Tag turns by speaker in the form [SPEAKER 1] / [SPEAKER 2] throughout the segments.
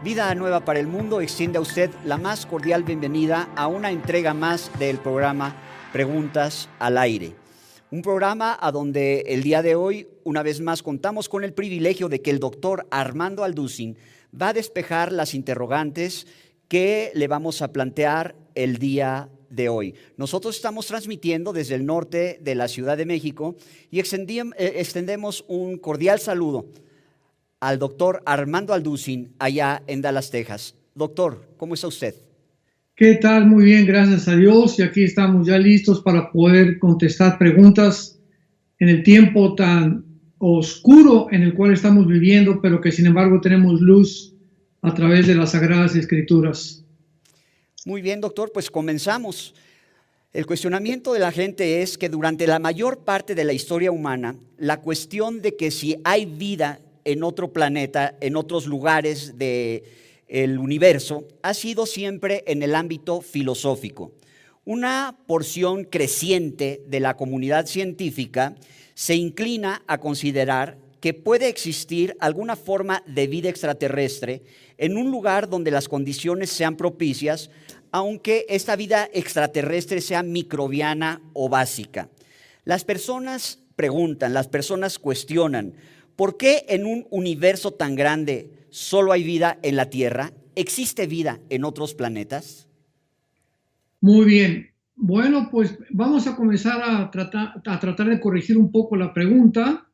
[SPEAKER 1] Vida Nueva para el Mundo extiende a usted la más cordial bienvenida a una entrega más del programa Preguntas al Aire. Un programa a donde el día de hoy, una vez más, contamos con el privilegio de que el doctor Armando Alducin va a despejar las interrogantes que le vamos a plantear el día de hoy. Nosotros estamos transmitiendo desde el norte de la Ciudad de México y extendemos un cordial saludo al doctor Armando Alducin allá en Dallas, Texas. Doctor, ¿cómo está usted?
[SPEAKER 2] ¿Qué tal? Muy bien, gracias a Dios. Y aquí estamos ya listos para poder contestar preguntas en el tiempo tan oscuro en el cual estamos viviendo, pero que sin embargo tenemos luz a través de las Sagradas Escrituras.
[SPEAKER 1] Muy bien, doctor, pues comenzamos. El cuestionamiento de la gente es que durante la mayor parte de la historia humana, la cuestión de que si hay vida en otro planeta, en otros lugares del universo, ha sido siempre en el ámbito filosófico. Una porción creciente de la comunidad científica se inclina a considerar que puede existir alguna forma de vida extraterrestre en un lugar donde las condiciones sean propicias, aunque esta vida extraterrestre sea microbiana o básica. Las personas preguntan, las personas cuestionan, ¿por qué en un universo tan grande solo hay vida en la Tierra? ¿Existe vida en otros planetas?
[SPEAKER 2] Muy bien. Bueno, pues vamos a comenzar a tratar de corregir un poco la pregunta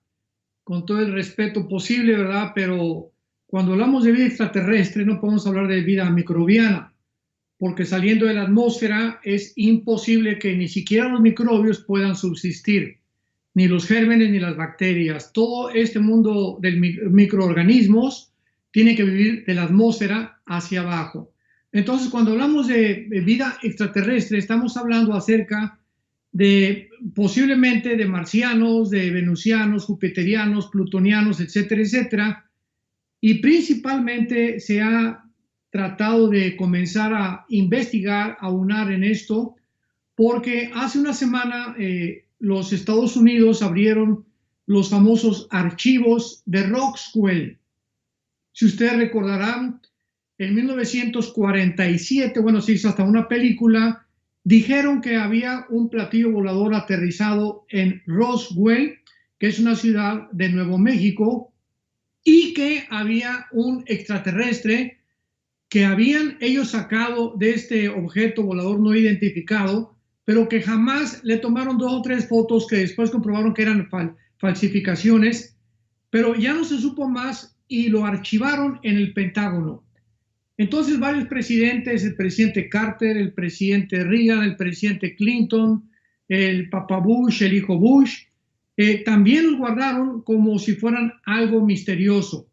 [SPEAKER 2] con todo el respeto posible, ¿verdad? Pero cuando hablamos de vida extraterrestre no podemos hablar de vida microbiana, porque saliendo de la atmósfera es imposible que ni siquiera los microbios puedan subsistir, ni los gérmenes ni las bacterias. Todo este mundo de microorganismos tiene que vivir de la atmósfera hacia abajo. Entonces, cuando hablamos de vida extraterrestre, estamos hablando acerca de posiblemente de marcianos, de venusianos, jupiterianos, plutonianos, etcétera, etcétera. Y principalmente se ha tratado de comenzar a investigar, a aunar en esto, porque hace una semana los Estados Unidos abrieron los famosos archivos de Roswell. Si ustedes recordarán, en 1947, bueno, se hizo hasta una película, dijeron que había un platillo volador aterrizado en Roswell, que es una ciudad de Nuevo México, y que había un extraterrestre que habían ellos sacado de este objeto volador no identificado, pero que jamás le tomaron 2 o 3 fotos que después comprobaron que eran falsificaciones, pero ya no se supo más y lo archivaron en el Pentágono. Entonces varios presidentes, el presidente Carter, el presidente Reagan, el presidente Clinton, el papá Bush, el hijo Bush, también los guardaron como si fueran algo misterioso.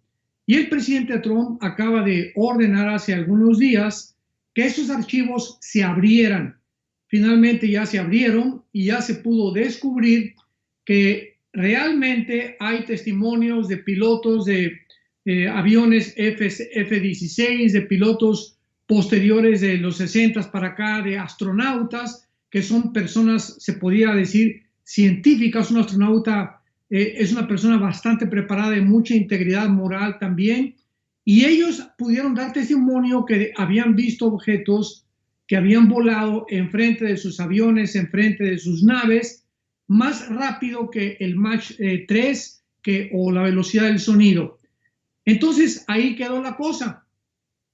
[SPEAKER 2] Y el presidente Trump acaba de ordenar hace algunos días que esos archivos se abrieran. Finalmente ya se abrieron y ya se pudo descubrir que realmente hay testimonios de pilotos de aviones F-16, de pilotos posteriores de los 60 para acá, de astronautas, que son personas, se podría decir, científicas. Un astronauta es una persona bastante preparada, de mucha integridad moral también, y ellos pudieron dar testimonio que habían visto objetos que habían volado enfrente de sus aviones, enfrente de sus naves, más rápido que el Mach 3 o la velocidad del sonido. Entonces ahí quedó la cosa.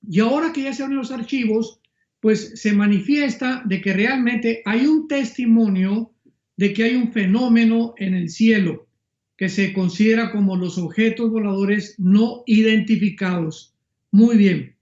[SPEAKER 2] Y ahora que ya se abren los archivos, pues se manifiesta de que realmente hay un testimonio de que hay un fenómeno en el cielo que se considera como los objetos voladores no identificados. Muy bien.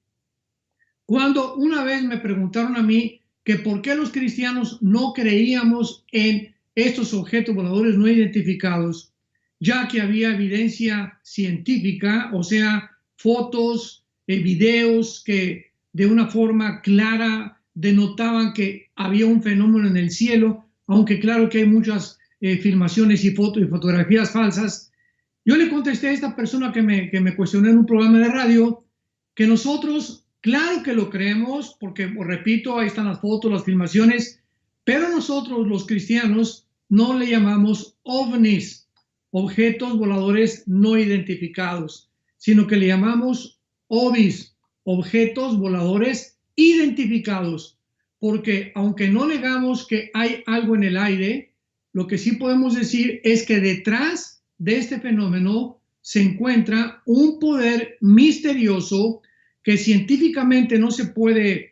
[SPEAKER 2] Cuando una vez me preguntaron a mí que por qué los cristianos no creíamos en estos objetos voladores no identificados, ya que había evidencia científica, o sea, fotos, videos que de una forma clara denotaban que había un fenómeno en el cielo, aunque claro que hay muchas filmaciones y fotos y fotografías falsas. Yo le contesté a esta persona que me cuestionó en un programa de radio que nosotros, claro que lo creemos, porque, repito, ahí están las fotos, las filmaciones, pero nosotros los cristianos no le llamamos ovnis, objetos voladores no identificados, sino que le llamamos OVIs, objetos voladores identificados, porque aunque no negamos que hay algo en el aire, lo que sí podemos decir es que detrás de este fenómeno se encuentra un poder misterioso que científicamente no se puede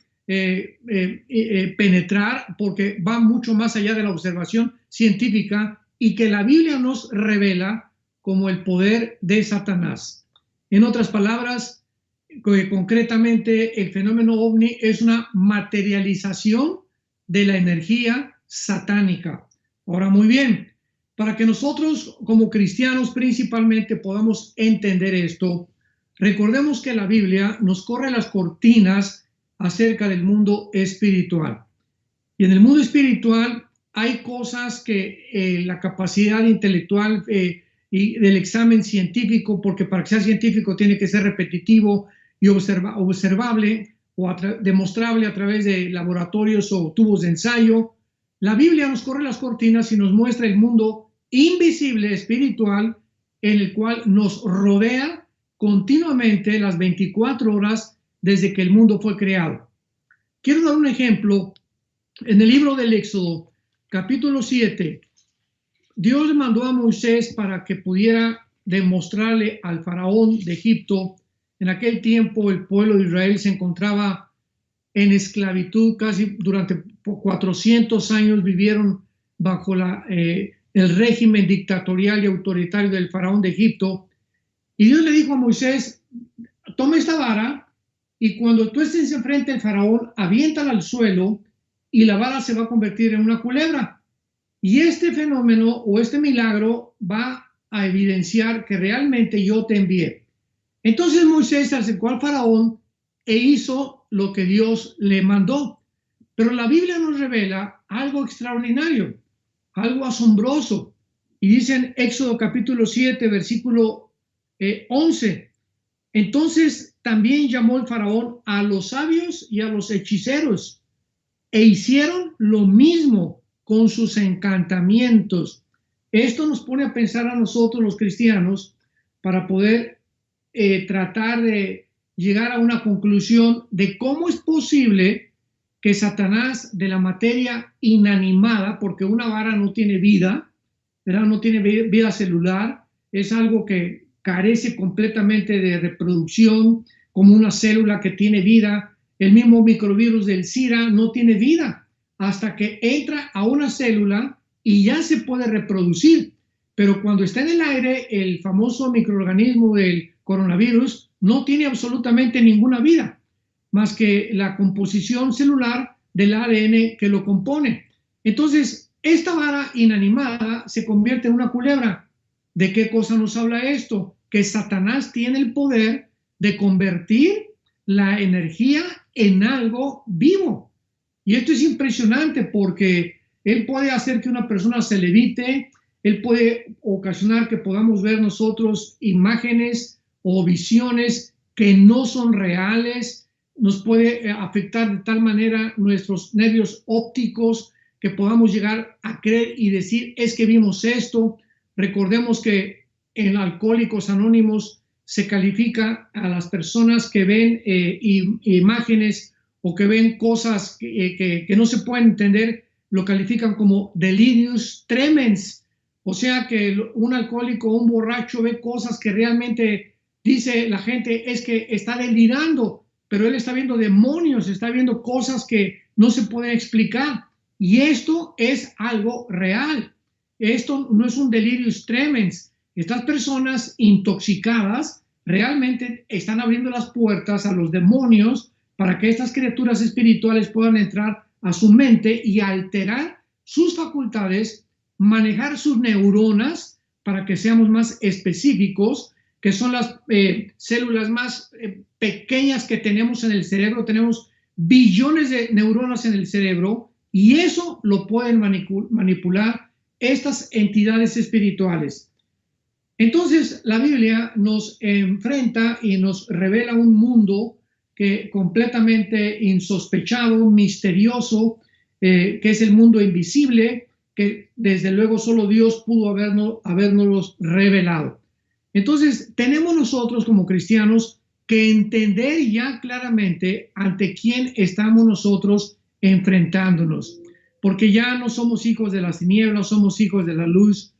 [SPEAKER 2] penetrar porque va mucho más allá de la observación científica y que la Biblia nos revela como el poder de Satanás. En otras palabras, concretamente el fenómeno ovni es una materialización de la energía satánica. Ahora, muy bien, para que nosotros como cristianos principalmente podamos entender esto, recordemos que la Biblia nos corre las cortinas acerca del mundo espiritual. Y en el mundo espiritual hay cosas que la capacidad intelectual y del examen científico, porque para que sea científico tiene que ser repetitivo y observable o demostrable a través de laboratorios o tubos de ensayo. La Biblia nos corre las cortinas y nos muestra el mundo invisible espiritual en el cual nos rodea continuamente las 24 horas desde que el mundo fue creado. Quiero dar un ejemplo. En el libro del Éxodo, capítulo 7, Dios le mandó a Moisés para que pudiera demostrarle al faraón de Egipto. En aquel tiempo el pueblo de Israel se encontraba en esclavitud, casi durante 400 años vivieron bajo el régimen dictatorial y autoritario del faraón de Egipto. Y Dios le dijo a Moisés, toma esta vara y cuando tú estés enfrente del faraón, aviéntala al suelo y la vara se va a convertir en una culebra. Y este fenómeno o este milagro va a evidenciar que realmente yo te envié. Entonces Moisés se acercó al faraón e hizo lo que Dios le mandó. Pero la Biblia nos revela algo extraordinario, algo asombroso. Y dice en Éxodo capítulo 7, versículo 11. Entonces también llamó el faraón a los sabios y a los hechiceros e hicieron lo mismo con sus encantamientos. Esto nos pone a pensar a nosotros los cristianos para poder tratar de llegar a una conclusión de cómo es posible que Satanás de la materia inanimada, porque una vara no tiene vida, ¿verdad? No tiene vida celular, es algo que carece completamente de reproducción, como una célula que tiene vida. El mismo microvirus del SIDA no tiene vida hasta que entra a una célula y ya se puede reproducir. Pero cuando está en el aire, el famoso microorganismo del coronavirus no tiene absolutamente ninguna vida, más que la composición celular del ADN que lo compone. Entonces, esta vara inanimada se convierte en una culebra. ¿De qué cosa nos habla esto? Que Satanás tiene el poder de convertir la energía en algo vivo. Y esto es impresionante porque él puede hacer que una persona se levite, él puede ocasionar que podamos ver nosotros imágenes o visiones que no son reales, nos puede afectar de tal manera nuestros nervios ópticos que podamos llegar a creer y decir, es que vimos esto. Recordemos que en Alcohólicos Anónimos se califica a las personas que ven imágenes o que ven cosas que no se pueden entender, lo califican como delirius tremens. O sea que un alcohólico o un borracho ve cosas que realmente dice la gente es que está delirando, pero él está viendo demonios, está viendo cosas que no se pueden explicar. Y esto es algo real. Esto no es un delirius tremens. Estas personas intoxicadas realmente están abriendo las puertas a los demonios para que estas criaturas espirituales puedan entrar a su mente y alterar sus facultades, manejar sus neuronas para que seamos más específicos, que son las células más pequeñas que tenemos en el cerebro. Tenemos billones de neuronas en el cerebro y eso lo pueden manipular estas entidades espirituales. Entonces la Biblia nos enfrenta y nos revela un mundo que completamente insospechado, misterioso, que es el mundo invisible, que desde luego solo Dios pudo habernos revelado. Entonces tenemos nosotros como cristianos que entender ya claramente ante quién estamos nosotros enfrentándonos, porque ya no somos hijos de las tinieblas, somos hijos de la luz.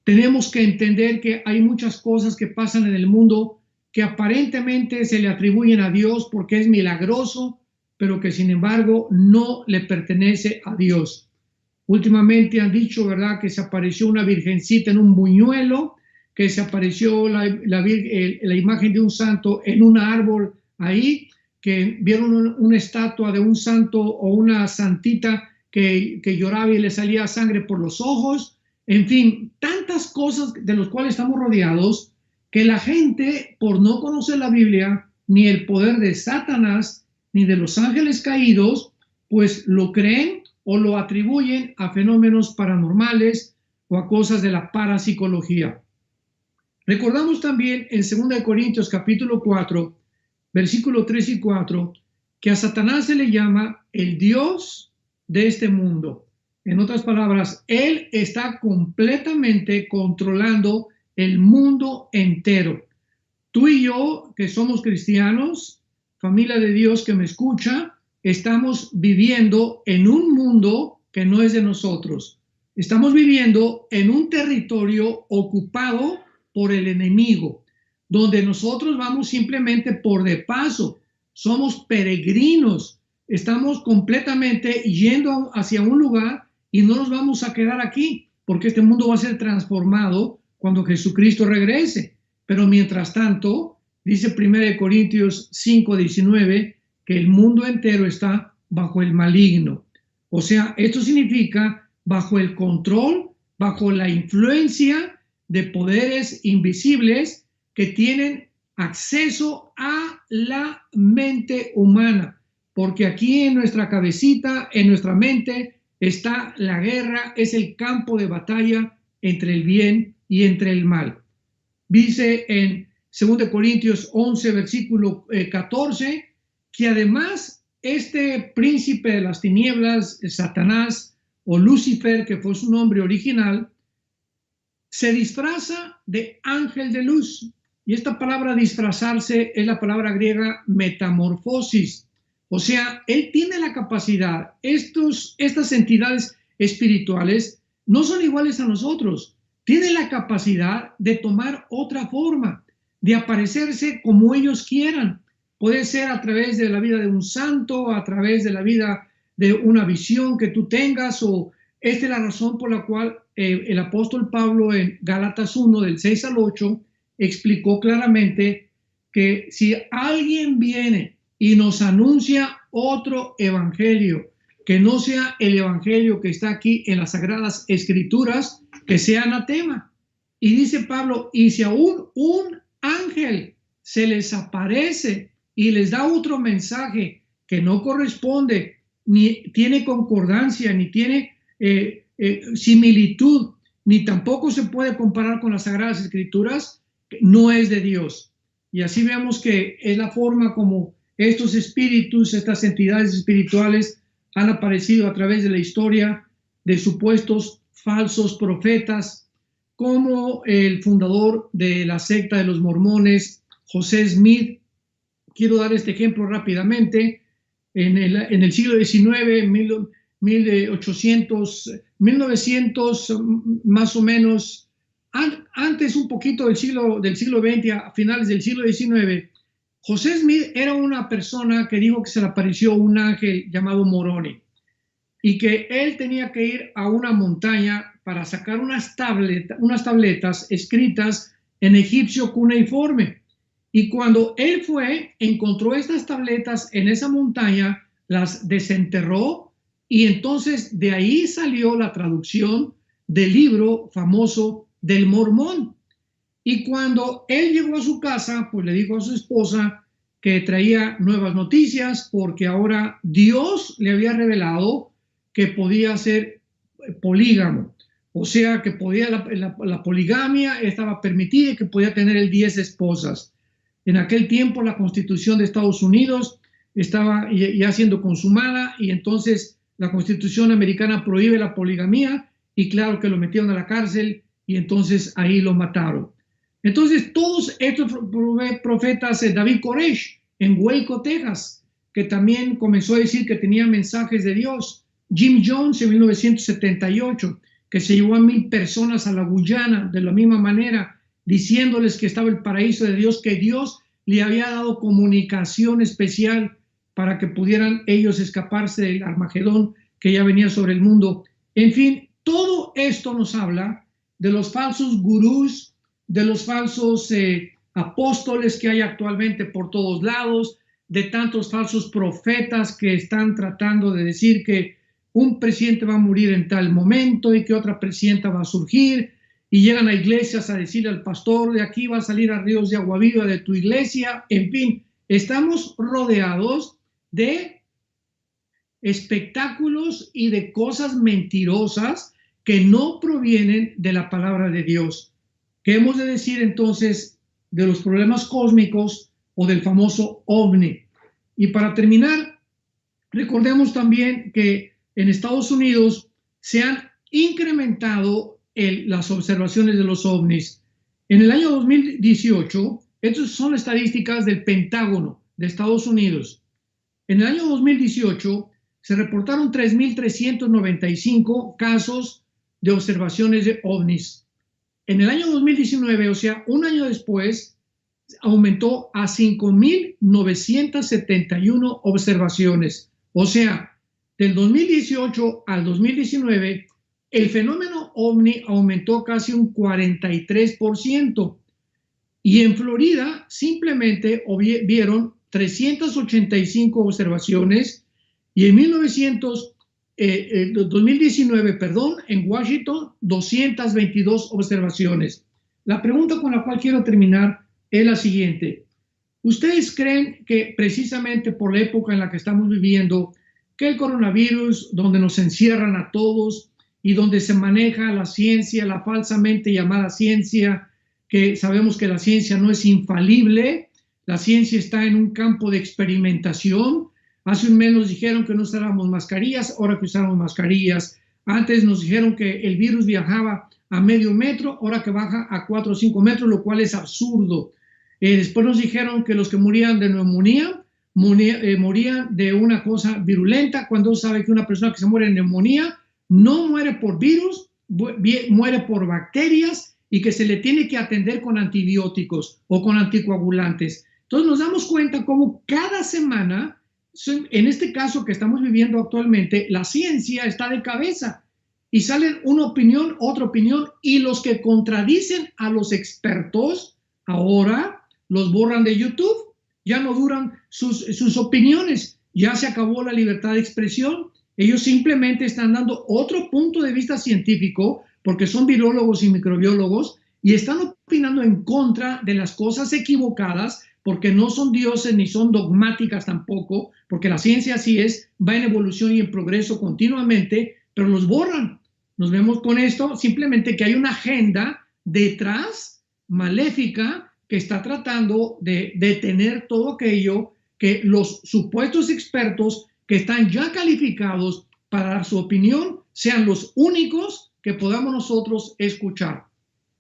[SPEAKER 2] Tenemos que entender que hay muchas cosas que pasan en el mundo que aparentemente se le atribuyen a Dios porque es milagroso, pero que sin embargo no le pertenece a Dios. Últimamente han dicho, ¿verdad?, que se apareció una virgencita en un buñuelo, que se apareció la imagen de un santo en un árbol ahí, que vieron una estatua de un santo o una santita que lloraba y le salía sangre por los ojos. En fin, tantas cosas de las cuales estamos rodeados que la gente, por no conocer la Biblia, ni el poder de Satanás, ni de los ángeles caídos, pues lo creen o lo atribuyen a fenómenos paranormales o a cosas de la parapsicología. Recordamos también en 2 Corintios capítulo 4, versículo 3 y 4, que a Satanás se le llama el Dios de este mundo. En otras palabras, él está completamente controlando el mundo entero. Tú y yo, que somos cristianos, familia de Dios que me escucha, estamos viviendo en un mundo que no es de nosotros. Estamos viviendo en un territorio ocupado por el enemigo, donde nosotros vamos simplemente por de paso, somos peregrinos, estamos completamente yendo hacia un lugar y no nos vamos a quedar aquí, porque este mundo va a ser transformado cuando Jesucristo regrese. Pero mientras tanto, dice 1 Corintios 5:19, que el mundo entero está bajo el maligno. O sea, esto significa bajo el control, bajo la influencia de poderes invisibles que tienen acceso a la mente humana. Porque aquí en nuestra cabecita, en nuestra mente, está la guerra, es el campo de batalla entre el bien y entre el mal. Dice en 2 Corintios 11, versículo 14, que además este príncipe de las tinieblas, Satanás o Lucifer, que fue su nombre original, se disfraza de ángel de luz. Y esta palabra disfrazarse es la palabra griega metamorfosis. O sea, él tiene la capacidad, estas entidades espirituales no son iguales a nosotros, tienen la capacidad de tomar otra forma, de aparecerse como ellos quieran. Puede ser a través de la vida de un santo, a través de la vida de una visión que tú tengas, o esta es la razón por la cual el apóstol Pablo en Gálatas 1, del 6 al 8, explicó claramente que si alguien viene y nos anuncia otro evangelio que no sea el evangelio que está aquí en las Sagradas Escrituras, que sea anatema. Y dice Pablo, y si aún un ángel se les aparece y les da otro mensaje que no corresponde, ni tiene concordancia, ni tiene similitud, ni tampoco se puede comparar con las Sagradas Escrituras, no es de Dios. Y así vemos que es la forma como estos espíritus, estas entidades espirituales han aparecido a través de la historia de supuestos falsos profetas, como el fundador de la secta de los mormones, José Smith. Quiero dar este ejemplo rápidamente. En el siglo XIX, 1900 más o menos, antes un poquito del siglo XX, a finales del siglo XIX, José Smith era una persona que dijo que se le apareció un ángel llamado Moroni y que él tenía que ir a una montaña para sacar unas tabletas escritas en egipcio cuneiforme. Y cuando él fue, encontró estas tabletas en esa montaña, las desenterró y entonces de ahí salió la traducción del libro famoso del Mormón. Y cuando él llegó a su casa, pues le dijo a su esposa que traía nuevas noticias porque ahora Dios le había revelado que podía ser polígamo. O sea, que podía la poligamia estaba permitida y que podía tener 10 esposas. En aquel tiempo la Constitución de Estados Unidos estaba ya siendo consumada y entonces la Constitución americana prohíbe la poligamía y claro que lo metieron a la cárcel y entonces ahí lo mataron. Entonces, todos estos profetas, David Koresh, en Waco, Texas, que también comenzó a decir que tenía mensajes de Dios. Jim Jones en 1978, que se llevó a 1,000 personas a la Guyana de la misma manera, diciéndoles que estaba el paraíso de Dios, que Dios le había dado comunicación especial para que pudieran ellos escaparse del Armagedón que ya venía sobre el mundo. En fin, todo esto nos habla de los falsos gurús, de los falsos apóstoles que hay actualmente por todos lados, de tantos falsos profetas que están tratando de decir que un presidente va a morir en tal momento y que otra presidenta va a surgir, y llegan a iglesias a decirle al pastor, de aquí va a salir a ríos de agua viva de tu iglesia. En fin, estamos rodeados de espectáculos y de cosas mentirosas que no provienen de la palabra de Dios. ¿Qué hemos de decir entonces de los problemas cósmicos o del famoso ovni? Y para terminar, recordemos también que en Estados Unidos se han incrementado las observaciones de los ovnis. En el año 2018, estas son estadísticas del Pentágono de Estados Unidos. En el año 2018 se reportaron 3,395 casos de observaciones de ovnis. En el año 2019, o sea, un año después, aumentó a 5,971 observaciones. O sea, del 2018 al 2019, el fenómeno ovni aumentó casi un 43%. Y en Florida simplemente vieron 385 observaciones, y en 2019, en Washington, 222 observaciones. La pregunta con la cual quiero terminar es la siguiente. ¿Ustedes creen que precisamente por la época en la que estamos viviendo, que el coronavirus, donde nos encierran a todos y donde se maneja la ciencia, la falsamente llamada ciencia, que sabemos que la ciencia no es infalible, la ciencia está en un campo de experimentación? Hace un mes nos dijeron que no usáramos mascarillas, ahora que usamos mascarillas. Antes nos dijeron que el virus viajaba a medio metro, ahora que baja a 4 o 5 metros, lo cual es absurdo. Después nos dijeron que los que morían de neumonía morían de una cosa virulenta, cuando sabe que una persona que se muere de neumonía no muere por virus, muere por bacterias, y que se le tiene que atender con antibióticos o con anticoagulantes. Entonces nos damos cuenta cómo cada semana, en este caso que estamos viviendo actualmente, la ciencia está de cabeza y salen una opinión, otra opinión, y los que contradicen a los expertos ahora los borran de YouTube. Ya no duran sus opiniones, ya se acabó la libertad de expresión. Ellos simplemente están dando otro punto de vista científico, porque son virólogos y microbiólogos, y están opinando en contra de las cosas equivocadas, porque no son dioses ni son dogmáticas tampoco, porque la ciencia así es, va en evolución y en progreso continuamente, pero los borran. Nos vemos con esto simplemente que hay una agenda detrás maléfica que está tratando de detener todo aquello que los supuestos expertos que están ya calificados para dar su opinión sean los únicos que podamos nosotros escuchar.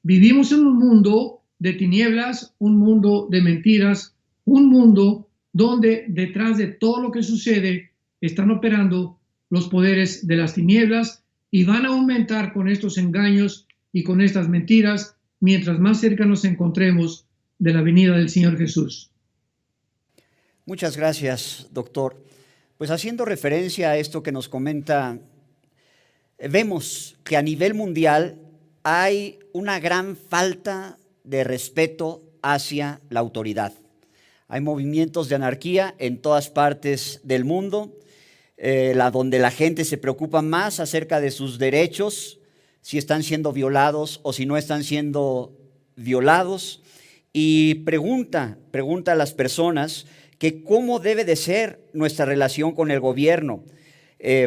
[SPEAKER 2] Vivimos en un mundo de tinieblas, un mundo de mentiras, un mundo donde detrás de todo lo que sucede están operando los poderes de las tinieblas, y van a aumentar con estos engaños y con estas mentiras mientras más cerca nos encontremos de la venida del Señor Jesús.
[SPEAKER 1] Muchas gracias, doctor. Pues haciendo referencia a esto que nos comenta, vemos que a nivel mundial hay una gran falta de respeto hacia la autoridad. Hay movimientos de anarquía en todas partes del mundo, donde la gente se preocupa más acerca de sus derechos, si están siendo violados o si no están siendo violados, y pregunta a las personas que cómo debe de ser nuestra relación con el gobierno.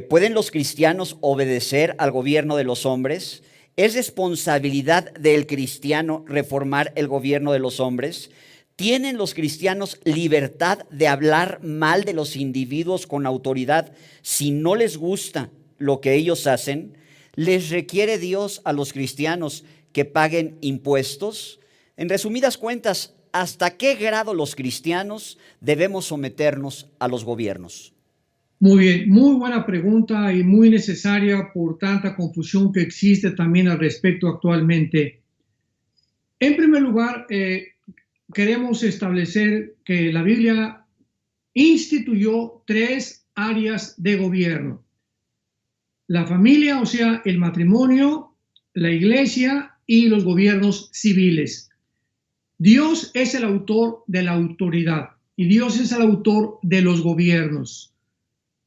[SPEAKER 1] ¿Pueden los cristianos obedecer al gobierno de los hombres? ¿Es responsabilidad del cristiano reformar el gobierno de los hombres? ¿Tienen los cristianos libertad de hablar mal de los individuos con autoridad si no les gusta lo que ellos hacen? ¿Les requiere Dios a los cristianos que paguen impuestos? En resumidas cuentas, ¿hasta qué grado los cristianos debemos someternos a los gobiernos?
[SPEAKER 2] Muy bien, muy buena pregunta y muy necesaria por tanta confusión que existe también al respecto actualmente. En primer lugar, queremos establecer que la Biblia instituyó 3 áreas de gobierno: la familia, o sea, el matrimonio, la iglesia y los gobiernos civiles. Dios es el autor de la autoridad y Dios es el autor de los gobiernos.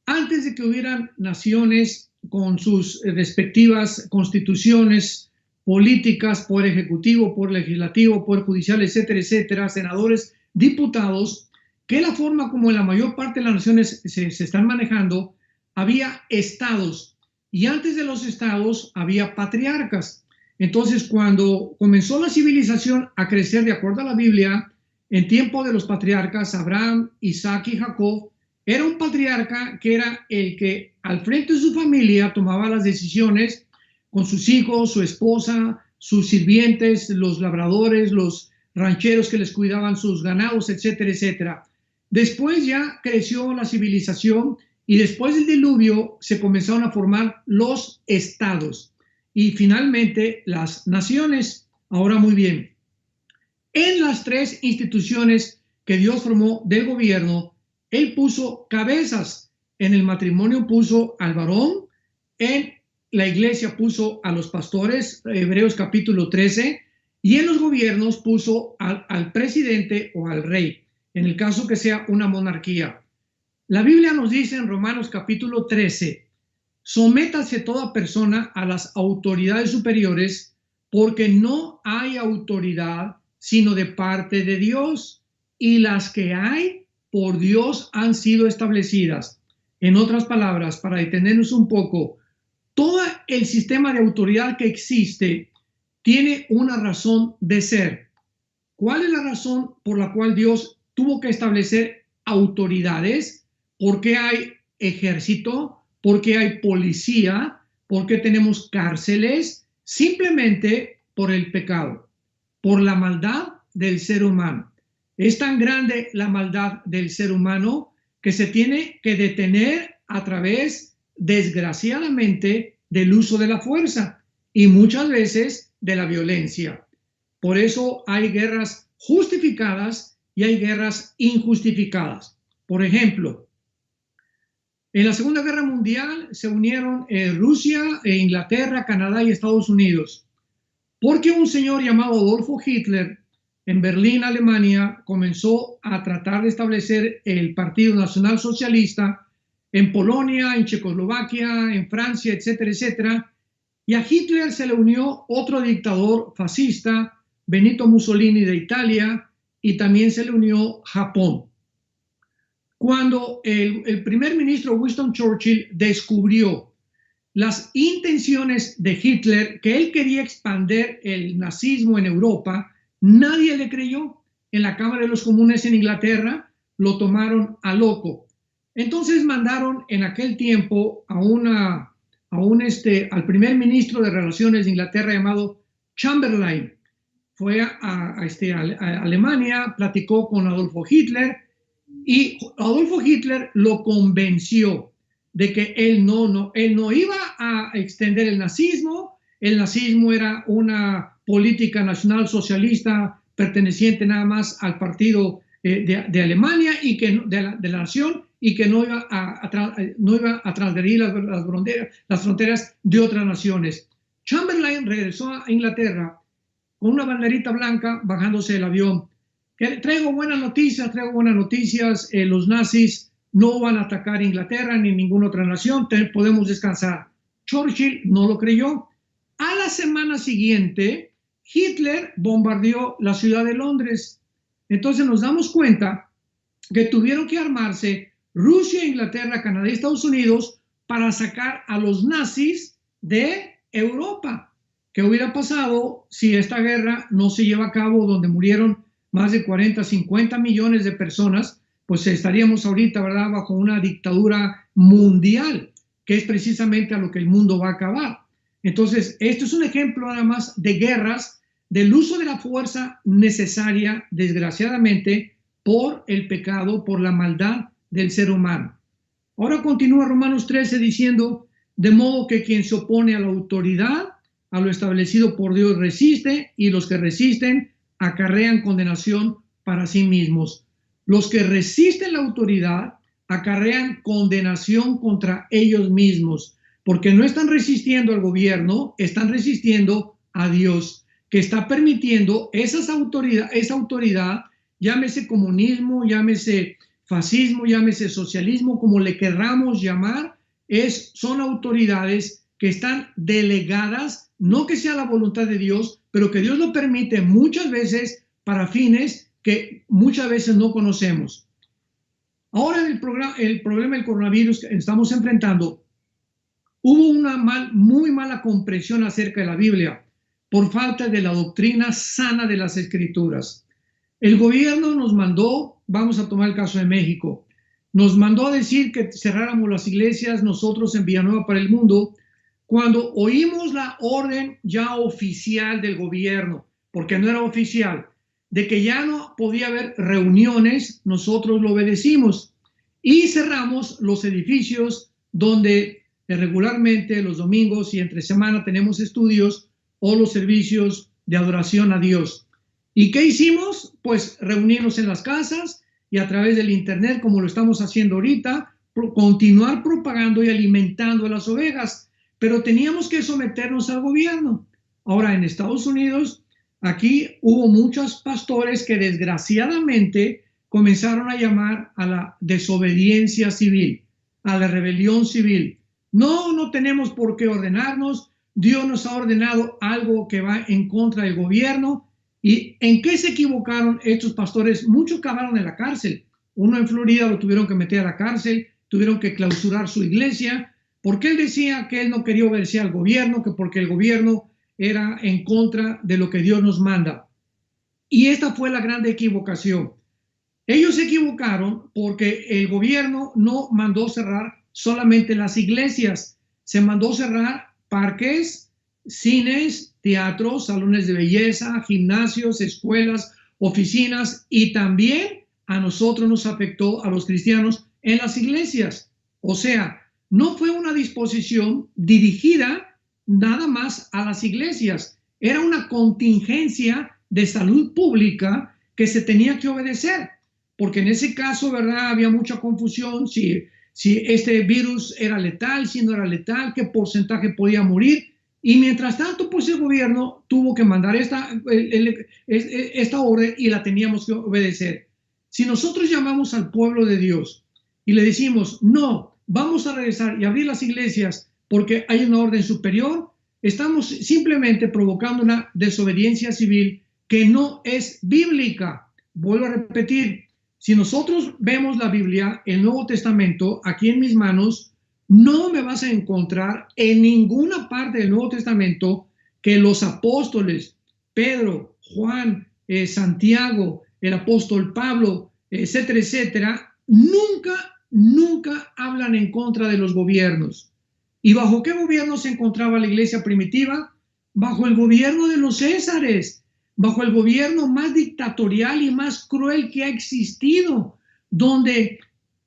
[SPEAKER 2] Antes de que hubieran naciones con sus respectivas constituciones políticas, poder ejecutivo, poder legislativo, poder judicial, etcétera, etcétera, senadores, diputados, que es la forma como en la mayor parte de las naciones se están manejando, había estados, y antes de los estados había patriarcas. Entonces, cuando comenzó la civilización a crecer de acuerdo a la Biblia, en tiempo de los patriarcas, Abraham, Isaac y Jacob, era un patriarca que era el que al frente de su familia tomaba las decisiones con sus hijos, su esposa, sus sirvientes, los labradores, los rancheros que les cuidaban sus ganados, etcétera, etcétera. Después ya creció la civilización y después del diluvio se comenzaron a formar los estados y finalmente las naciones. Ahora, muy bien, en las 3 instituciones que Dios formó del gobierno, Él puso cabezas. En el matrimonio puso al varón, en la iglesia puso a los pastores, Hebreos capítulo 13, y en los gobiernos puso al presidente o al rey, en el caso que sea una monarquía. La Biblia nos dice en Romanos capítulo 13, sométase toda persona a las autoridades superiores, porque no hay autoridad sino de parte de Dios, y las que hay por Dios han sido establecidas. En otras palabras, para detenernos un poco, todo el sistema de autoridad que existe tiene una razón de ser. ¿Cuál es la razón por la cual Dios tuvo que establecer autoridades? ¿Por qué hay ejército? ¿Por qué hay policía? ¿Por qué tenemos cárceles? Simplemente por el pecado, por la maldad del ser humano. Es tan grande la maldad del ser humano que se tiene que detener a través, desgraciadamente, del uso de la fuerza y muchas veces de la violencia. Por eso hay guerras justificadas y hay guerras injustificadas. Por ejemplo, en la Segunda Guerra Mundial se unieron Rusia, Inglaterra, Canadá y Estados Unidos, porque un señor llamado Adolfo Hitler en Berlín, Alemania, comenzó a tratar de establecer el Partido Nacional Socialista en Polonia, en Checoslovaquia, en Francia, etcétera, etcétera. Y a Hitler se le unió otro dictador fascista, Benito Mussolini de Italia, y también se le unió Japón. Cuando el primer ministro Winston Churchill descubrió las intenciones de Hitler, que él quería expandir el nazismo en Europa, nadie le creyó. En la Cámara de los Comunes en Inglaterra lo tomaron a loco. Entonces mandaron en aquel tiempo al primer ministro de Relaciones de Inglaterra llamado Chamberlain. Fue a Alemania, platicó con Adolfo Hitler y Adolfo Hitler lo convenció de que él no iba a extender el nazismo. El nazismo era una política nacional socialista perteneciente nada más al partido de Alemania y que de la nación, y que no iba a transgredir las fronteras de otras naciones. Chamberlain regresó a Inglaterra con una banderita blanca bajándose del avión. Traigo buenas noticias, los nazis no van a atacar Inglaterra ni ninguna otra nación, podemos descansar. Churchill no lo creyó. A la semana siguiente, Hitler bombardeó la ciudad de Londres. Entonces nos damos cuenta que tuvieron que armarse Rusia, Inglaterra, Canadá y Estados Unidos para sacar a los nazis de Europa. ¿Qué hubiera pasado si esta guerra no se lleva a cabo, donde murieron más de 40, 50 millones de personas? Pues estaríamos ahorita, ¿verdad?, bajo una dictadura mundial, que es precisamente a lo que el mundo va a acabar. Entonces, esto es un ejemplo nada más de guerras del uso de la fuerza necesaria, desgraciadamente, por el pecado, por la maldad del ser humano. Ahora continúa Romanos 13 diciendo, de modo que quien se opone a la autoridad, a lo establecido por Dios resiste, y los que resisten acarrean condenación para sí mismos. Los que resisten la autoridad acarrean condenación contra ellos mismos, porque no están resistiendo al gobierno, están resistiendo a Dios, que está permitiendo esa autoridad, llámese comunismo, llámese fascismo, llámese socialismo, como le querramos llamar, son autoridades que están delegadas, no que sea la voluntad de Dios, pero que Dios lo permite muchas veces para fines que muchas veces no conocemos. Ahora el problema del coronavirus que estamos enfrentando, hubo una muy mala comprensión acerca de la Biblia por falta de la doctrina sana de las Escrituras. El gobierno nos mandó, vamos a tomar el caso de México, nos mandó a decir que cerráramos las iglesias nosotros en Villanueva para el Mundo, cuando oímos la orden ya oficial del gobierno, porque no era oficial, de que ya no podía haber reuniones, nosotros lo obedecimos y cerramos los edificios donde regularmente los domingos y entre semana tenemos estudios o los servicios de adoración a Dios. ¿Y qué hicimos? Pues reunirnos en las casas y a través del internet, como lo estamos haciendo ahorita, continuar propagando y alimentando a las ovejas, pero teníamos que someternos al gobierno. Ahora, en Estados Unidos, aquí hubo muchos pastores que desgraciadamente comenzaron a llamar a la desobediencia civil, a la rebelión civil. No tenemos por qué ordenarnos. Dios nos ha ordenado algo que va en contra del gobierno. ¿Y en qué se equivocaron estos pastores? Muchos acabaron en la cárcel. Uno en Florida lo tuvieron que meter a la cárcel, tuvieron que clausurar su iglesia, porque él decía que él no quería obedecer al gobierno, que porque el gobierno era en contra de lo que Dios nos manda. Y esta fue la gran equivocación. Ellos se equivocaron porque el gobierno no mandó cerrar solamente las iglesias, se mandó cerrar parques, cines, teatros, salones de belleza, gimnasios, escuelas, oficinas, y también a nosotros nos afectó, a los cristianos, en las iglesias. O sea, no fue una disposición dirigida nada más a las iglesias, era una contingencia de salud pública que se tenía que obedecer, porque en ese caso, ¿verdad?, había mucha confusión si este virus era letal, si no era letal, qué porcentaje podía morir. Y mientras tanto, pues el gobierno tuvo que mandar esta orden y la teníamos que obedecer. Si nosotros llamamos al pueblo de Dios y le decimos, no, vamos a regresar y abrir las iglesias porque hay una orden superior, estamos simplemente provocando una desobediencia civil que no es bíblica. Vuelvo a repetir, si nosotros vemos la Biblia, el Nuevo Testamento, aquí en mis manos, no me vas a encontrar en ninguna parte del Nuevo Testamento que los apóstoles, Pedro, Juan, Santiago, el apóstol Pablo, etcétera, etcétera, nunca hablan en contra de los gobiernos. ¿Y bajo qué gobierno se encontraba la iglesia primitiva? Bajo el gobierno de los Césares, bajo el gobierno más dictatorial y más cruel que ha existido, donde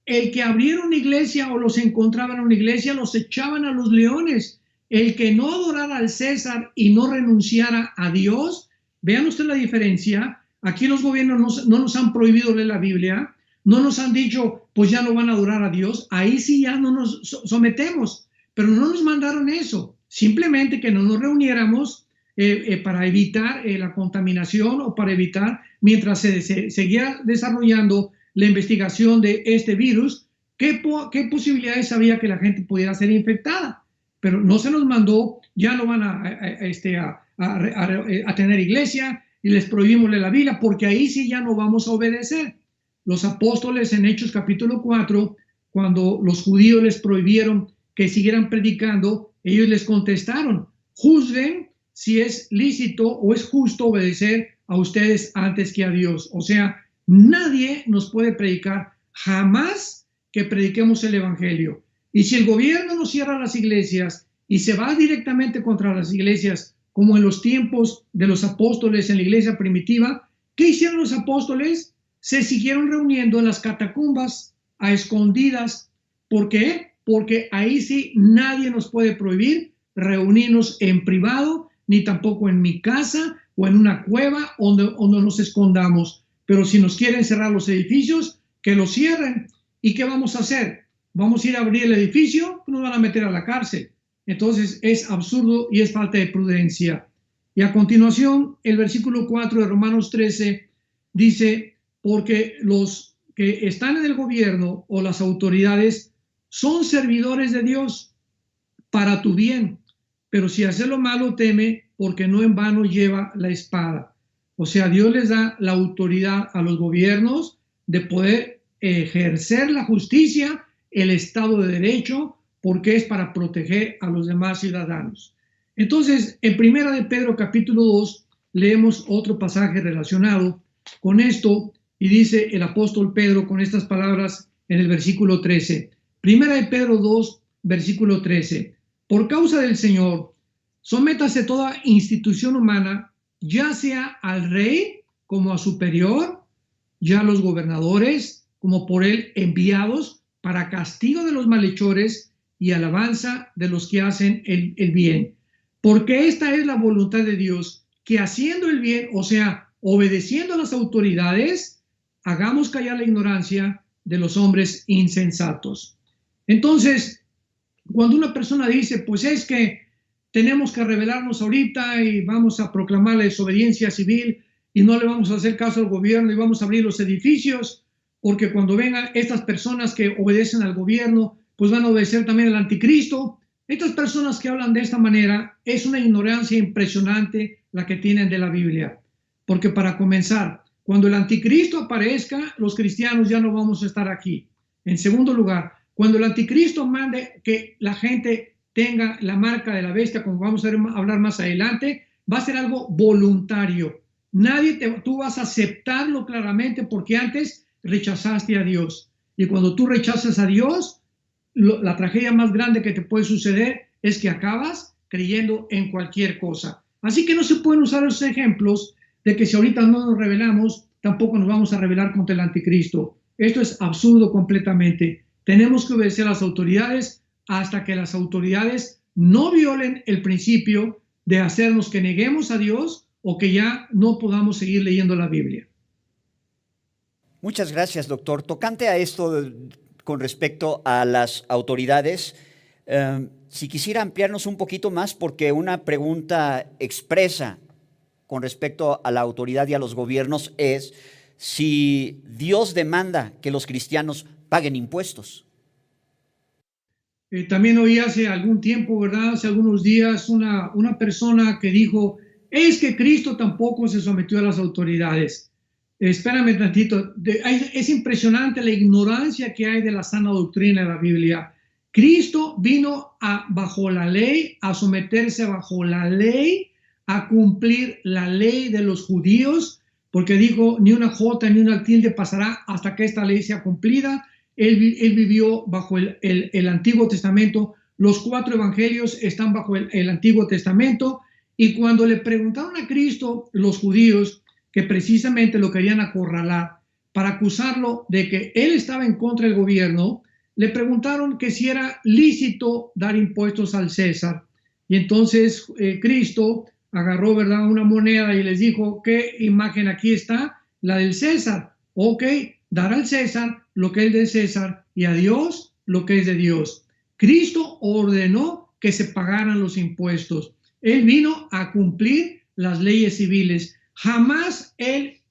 [SPEAKER 2] el que abriera una iglesia o los encontraba en una iglesia los echaban a los leones. El que no adorara al César y no renunciara a Dios, vean ustedes la diferencia. Aquí los gobiernos no nos han prohibido leer la Biblia, no nos han dicho, pues ya no van a adorar a Dios, ahí sí ya no nos sometemos, pero no nos mandaron eso, simplemente que no nos reuniéramos para evitar la contaminación o para evitar, mientras se seguía desarrollando la investigación de este virus, qué posibilidades había que la gente pudiera ser infectada. Pero no se nos mandó, ya no van a tener iglesia y les prohibimos leer la Biblia, porque ahí sí ya no vamos a obedecer. Los apóstoles en Hechos capítulo 4, cuando los judíos les prohibieron que siguieran predicando, ellos les contestaron, juzguen si es lícito o es justo obedecer a ustedes antes que a Dios. O sea, nadie nos puede predicar jamás que prediquemos el evangelio. Y si el gobierno nos cierra las iglesias y se va directamente contra las iglesias como en los tiempos de los apóstoles en la iglesia primitiva. ¿Qué hicieron los apóstoles? Se siguieron reuniendo en las catacumbas, a escondidas. ¿Por qué? Porque ahí sí nadie nos puede prohibir reunirnos en privado, ni tampoco en mi casa o en una cueva donde nos escondamos. Pero si nos quieren cerrar los edificios, que los cierren. ¿Y qué vamos a hacer? ¿Vamos a ir a abrir el edificio? Nos van a meter a la cárcel. Entonces es absurdo y es falta de prudencia. Y a continuación, el versículo 4 de Romanos 13 dice, porque los que están en el gobierno o las autoridades son servidores de Dios para tu bien, pero si haces lo malo teme, porque no en vano lleva la espada. O sea, Dios les da la autoridad a los gobiernos de poder ejercer la justicia, el Estado de Derecho, porque es para proteger a los demás ciudadanos. Entonces, en Primera de Pedro capítulo 2, leemos otro pasaje relacionado con esto, y dice el apóstol Pedro con estas palabras en el versículo 13. Primera de Pedro 2, versículo 13. Por causa del Señor, sométase toda institución humana, ya sea al rey como a superior, ya a los gobernadores como por él enviados para castigo de los malhechores y alabanza de los que hacen el bien. Porque esta es la voluntad de Dios, que haciendo el bien, o sea, obedeciendo a las autoridades, hagamos callar la ignorancia de los hombres insensatos. Entonces, cuando una persona dice, pues es que tenemos que rebelarnos ahorita y vamos a proclamar la desobediencia civil y no le vamos a hacer caso al gobierno y vamos a abrir los edificios, porque cuando vengan estas personas que obedecen al gobierno, pues van a obedecer también al anticristo. Estas personas que hablan de esta manera, es una ignorancia impresionante la que tienen de la Biblia. Porque para comenzar, cuando el anticristo aparezca, los cristianos ya no vamos a estar aquí. En segundo lugar, cuando el anticristo mande que la gente tenga la marca de la bestia, como vamos a hablar más adelante, va a ser algo voluntario. Tú vas a aceptarlo claramente porque antes rechazaste a Dios. Y cuando tú rechazas a Dios, la tragedia más grande que te puede suceder es que acabas creyendo en cualquier cosa. Así que no se pueden usar esos ejemplos de que si ahorita no nos rebelamos, tampoco nos vamos a rebelar contra el anticristo. Esto es absurdo completamente. Tenemos que obedecer a las autoridades hasta que las autoridades no violen el principio de hacernos que neguemos a Dios o que ya no podamos seguir leyendo la Biblia.
[SPEAKER 1] Muchas gracias, doctor. Tocante a esto con respecto a las autoridades, si quisiera ampliarnos un poquito más, porque una pregunta expresa con respecto a la autoridad y a los gobiernos es si Dios demanda que los cristianos paguen impuestos.
[SPEAKER 2] También oí hace algún tiempo, ¿verdad? Hace algunos días, una persona que dijo, es que Cristo tampoco se sometió a las autoridades. Espérame tantito, es impresionante la ignorancia que hay de la sana doctrina de la Biblia. Cristo vino bajo la ley, a someterse bajo la ley, a cumplir la ley de los judíos, porque dijo, ni una jota ni una tilde pasará hasta que esta ley sea cumplida. Él vivió bajo el Antiguo Testamento, los 4 evangelios están bajo el Antiguo Testamento, y cuando le preguntaron a Cristo los judíos, que precisamente lo querían acorralar para acusarlo de que él estaba en contra del gobierno, le preguntaron que si era lícito dar impuestos al César. Y entonces Cristo agarró, ¿verdad?, una moneda y les dijo, ¿qué imagen aquí está? La del César. Ok, dar al César lo que es de César y a Dios lo que es de Dios. Cristo ordenó que se pagaran los impuestos. Él vino a cumplir las leyes civiles. Jamás él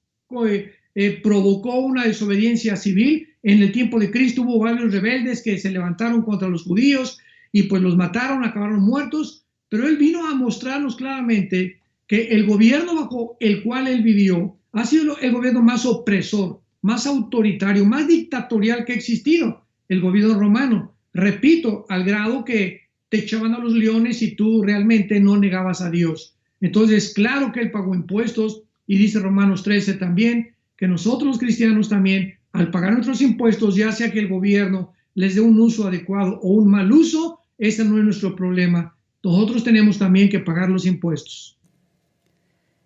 [SPEAKER 2] provocó una desobediencia civil. En el tiempo de Cristo hubo varios rebeldes que se levantaron contra los judíos y pues los mataron, acabaron muertos, pero él vino a mostrarnos claramente que el gobierno bajo el cual él vivió ha sido el gobierno más opresor, más autoritario, más dictatorial que ha existido, el gobierno romano. Repito, al grado que te echaban a los leones si tú realmente no negabas a Dios. Entonces, claro que él pagó impuestos, y dice Romanos 13 también, que nosotros los cristianos también, al pagar nuestros impuestos, ya sea que el gobierno les dé un uso adecuado o un mal uso, ese no es nuestro problema. nosotros tenemos también que pagar los impuestos.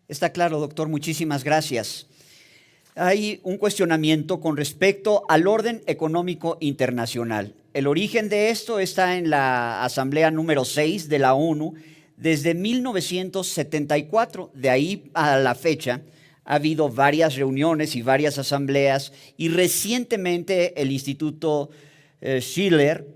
[SPEAKER 1] Está claro, doctor, muchísimas gracias. Hay un cuestionamiento con respecto al orden económico internacional. El origen de esto está en la Asamblea número 6 de la ONU desde 1974. De ahí a la fecha ha habido varias reuniones y varias asambleas, y recientemente el Instituto Schiller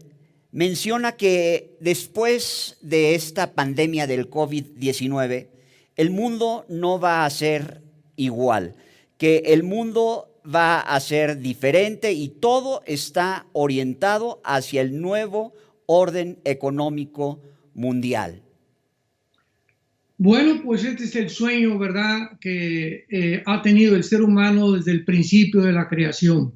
[SPEAKER 1] menciona que después de esta pandemia del COVID-19, el mundo no va a ser igual, que el mundo va a ser diferente y todo está orientado hacia el nuevo orden económico mundial.
[SPEAKER 2] Bueno, pues este es el sueño, ¿verdad?, que ha tenido el ser humano desde el principio de la creación.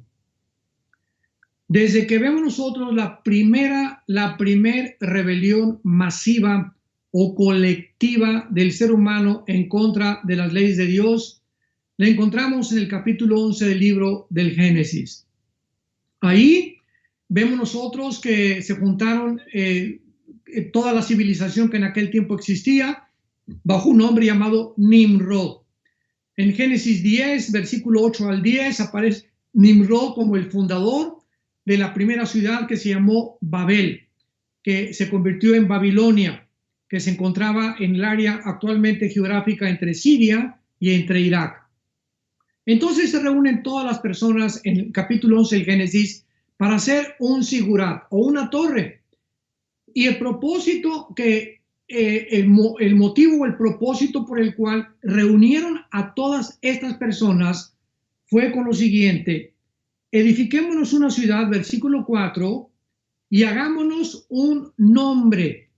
[SPEAKER 2] Desde que vemos nosotros la primer rebelión masiva o colectiva del ser humano en contra de las leyes de Dios, la encontramos en el capítulo 11 del libro del Génesis. Ahí vemos nosotros que se juntaron toda la civilización que en aquel tiempo existía bajo un hombre llamado Nimrod. En Génesis 10, versículo 8 al 10, aparece Nimrod como el fundador de la primera ciudad que se llamó Babel, que se convirtió en Babilonia, que se encontraba en el área actualmente geográfica entre Siria y entre Irak. Entonces se reúnen todas las personas en el capítulo 11 del Génesis para hacer un sigurat o una torre. Y el propósito el motivo o el propósito por el cual reunieron a todas estas personas fue con lo siguiente: edifiquémonos una ciudad, versículo 4, y hagámonos un nombre.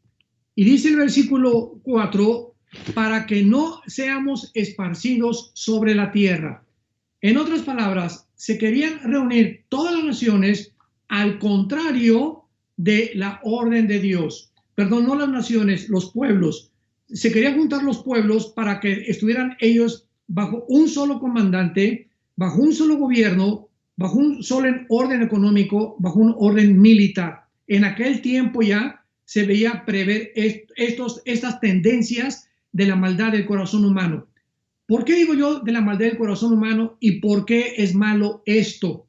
[SPEAKER 2] Y dice el versículo 4, para que no seamos esparcidos sobre la tierra. En otras palabras, se querían reunir todas las naciones al contrario de la orden de Dios. Perdón, no las naciones, los pueblos. Se querían juntar los pueblos para que estuvieran ellos bajo un solo comandante, bajo un solo gobierno, bajo un solo orden económico, bajo un orden militar. En aquel tiempo ya se veía prever estas tendencias de la maldad del corazón humano. ¿Por qué digo yo de la maldad del corazón humano y por qué es malo esto?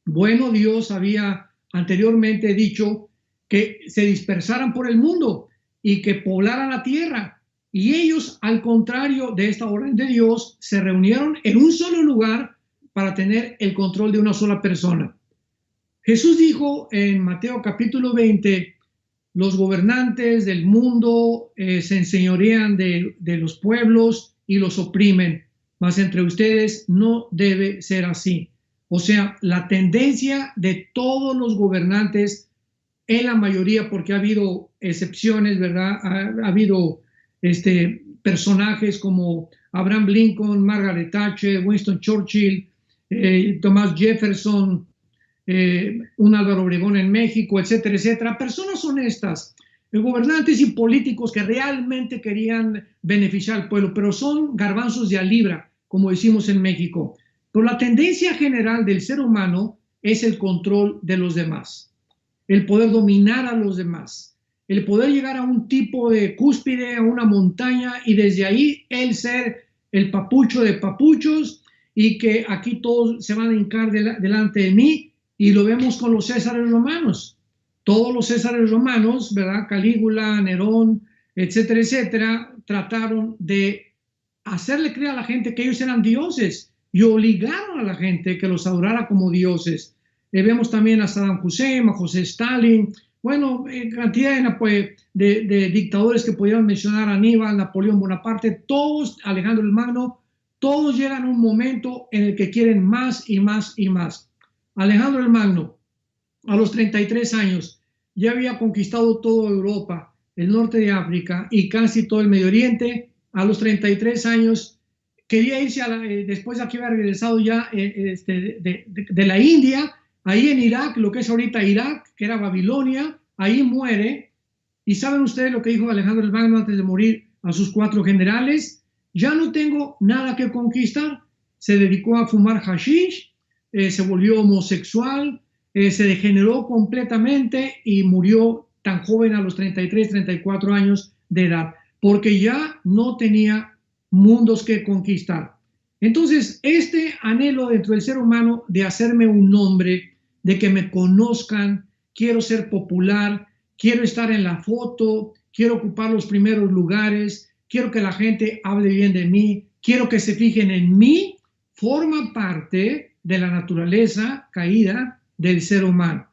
[SPEAKER 2] Bueno, Dios había anteriormente dicho que se dispersaran por el mundo y que poblaran la tierra. Y ellos, al contrario de esta orden de Dios, se reunieron en un solo lugar para tener el control de una sola persona. Jesús dijo en Mateo capítulo 20, los gobernantes del mundo se enseñorean de los pueblos y los oprimen, mas entre ustedes no debe ser así. O sea, la tendencia de todos los gobernantes, en la mayoría, porque ha habido excepciones, ¿verdad? Ha habido personajes como Abraham Lincoln, Margaret Thatcher, Winston Churchill, Thomas Jefferson, un Álvaro Obregón en México, etcétera, etcétera. Personas honestas, gobernantes y políticos que realmente querían beneficiar al pueblo, pero son garbanzos de a libra, como decimos en México. Pero la tendencia general del ser humano es el control de los demás, el poder dominar a los demás, el poder llegar a un tipo de cúspide, a una montaña, y desde ahí el ser el papucho de papuchos, y que aquí todos se van a hincar delante de mí, y lo vemos con los césares romanos. Todos los césares romanos, ¿verdad? Calígula, Nerón, etcétera, etcétera, trataron de hacerle creer a la gente que ellos eran dioses y obligaron a la gente que los adorara como dioses. Vemos también a Saddam Hussein, a José Stalin, bueno, cantidad de dictadores que podían mencionar, Aníbal, Napoleón Bonaparte, todos, Alejandro el Magno, todos llegan a un momento en el que quieren más y más y más. Alejandro el Magno, a los 33 años, ya había conquistado toda Europa, el norte de África y casi todo el Medio Oriente. A los 33 años quería irse, después de que había regresado ya de la India, ahí en Irak, lo que es ahorita Irak, que era Babilonia, ahí muere. ¿Y saben ustedes lo que dijo Alejandro el Magno antes de morir a sus 4 generales? Ya no tengo nada que conquistar. Se dedicó a fumar hashish, se volvió homosexual, se degeneró completamente y murió tan joven a los 33, 34 años de edad, porque ya no tenía mundos que conquistar. Entonces, este anhelo dentro del ser humano de hacerme un nombre, de que me conozcan, quiero ser popular, quiero estar en la foto, quiero ocupar los primeros lugares, quiero que la gente hable bien de mí, quiero que se fijen en mí, forma parte de la naturaleza caída del ser humano.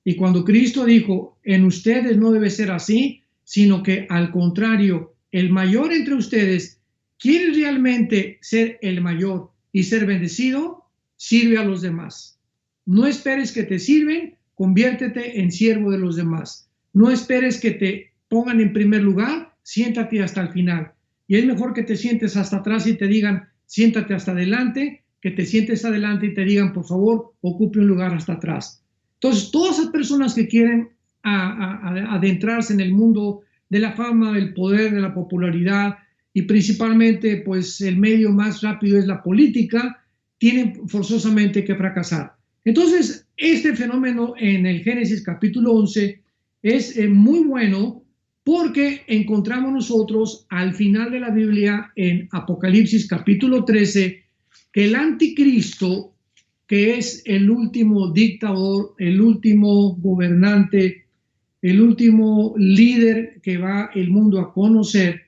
[SPEAKER 2] Y cuando Cristo dijo, en ustedes no debe ser así, sino que al contrario, el mayor entre ustedes quiere realmente ser el mayor y ser bendecido, sirve a los demás. No esperes que te sirven, conviértete en siervo de los demás. No esperes que te pongan en primer lugar, siéntate hasta el final. Y es mejor que te sientes hasta atrás y te digan, siéntate hasta adelante, que te sientes adelante y te digan, por favor, ocupe un lugar hasta atrás. Entonces, todas esas personas que quieren adentrarse en el mundo de la fama, del poder, de la popularidad, y principalmente, pues, el medio más rápido es la política, tienen forzosamente que fracasar. Entonces, este fenómeno en el Génesis capítulo 11 es muy bueno porque encontramos nosotros al final de la Biblia en Apocalipsis capítulo 13 que el anticristo, que es el último dictador, el último gobernante, el último líder que va el mundo a conocer,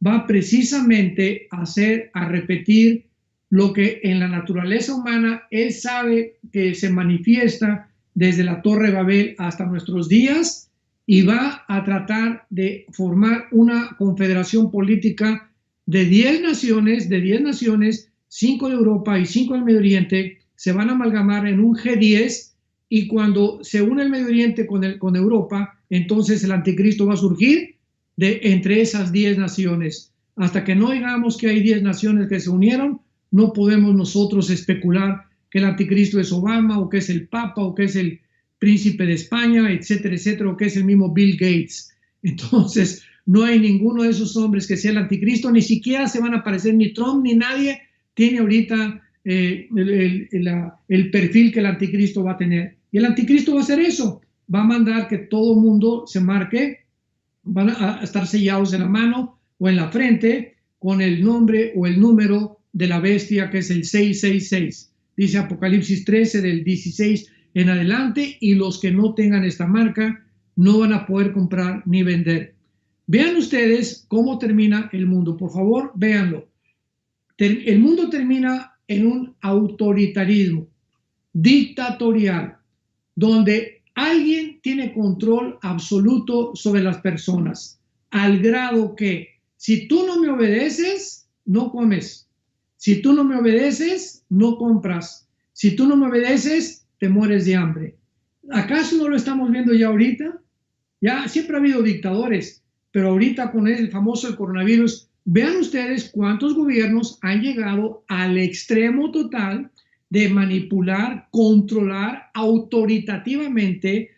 [SPEAKER 2] va precisamente a repetir lo que en la naturaleza humana él sabe que se manifiesta desde la Torre de Babel hasta nuestros días, y va a tratar de formar una confederación política de 10 naciones, 5 de Europa y 5 del Medio Oriente, se van a amalgamar en un G10, y cuando se une el Medio Oriente con Europa, entonces el anticristo va a surgir entre esas 10 naciones. Hasta que no digamos que hay 10 naciones que se unieron, no podemos nosotros especular que el anticristo es Obama, o que es el Papa, o que es el príncipe de España, etcétera, etcétera, o que es el mismo Bill Gates. Entonces, no hay ninguno de esos hombres que sea el anticristo, ni siquiera se van a aparecer ni Trump, ni nadie tiene ahorita el perfil que el anticristo va a tener. Y el anticristo va a hacer eso, va a mandar que todo mundo se marque, van a estar sellados en la mano o en la frente con el nombre o el número de la bestia, que es el 666. Dice Apocalipsis 13 del 16 en adelante, y los que no tengan esta marca no van a poder comprar ni vender. Vean ustedes cómo termina el mundo, por favor, véanlo. El mundo termina en un autoritarismo dictatorial, donde alguien tiene control absoluto sobre las personas, al grado que si tú no me obedeces, no comes. Si tú no me obedeces, no compras. Si tú no me obedeces, te mueres de hambre. ¿Acaso no lo estamos viendo ya ahorita? Ya siempre ha habido dictadores, pero ahorita con el famoso coronavirus, vean ustedes cuántos gobiernos han llegado al extremo total de manipular, controlar autoritativamente,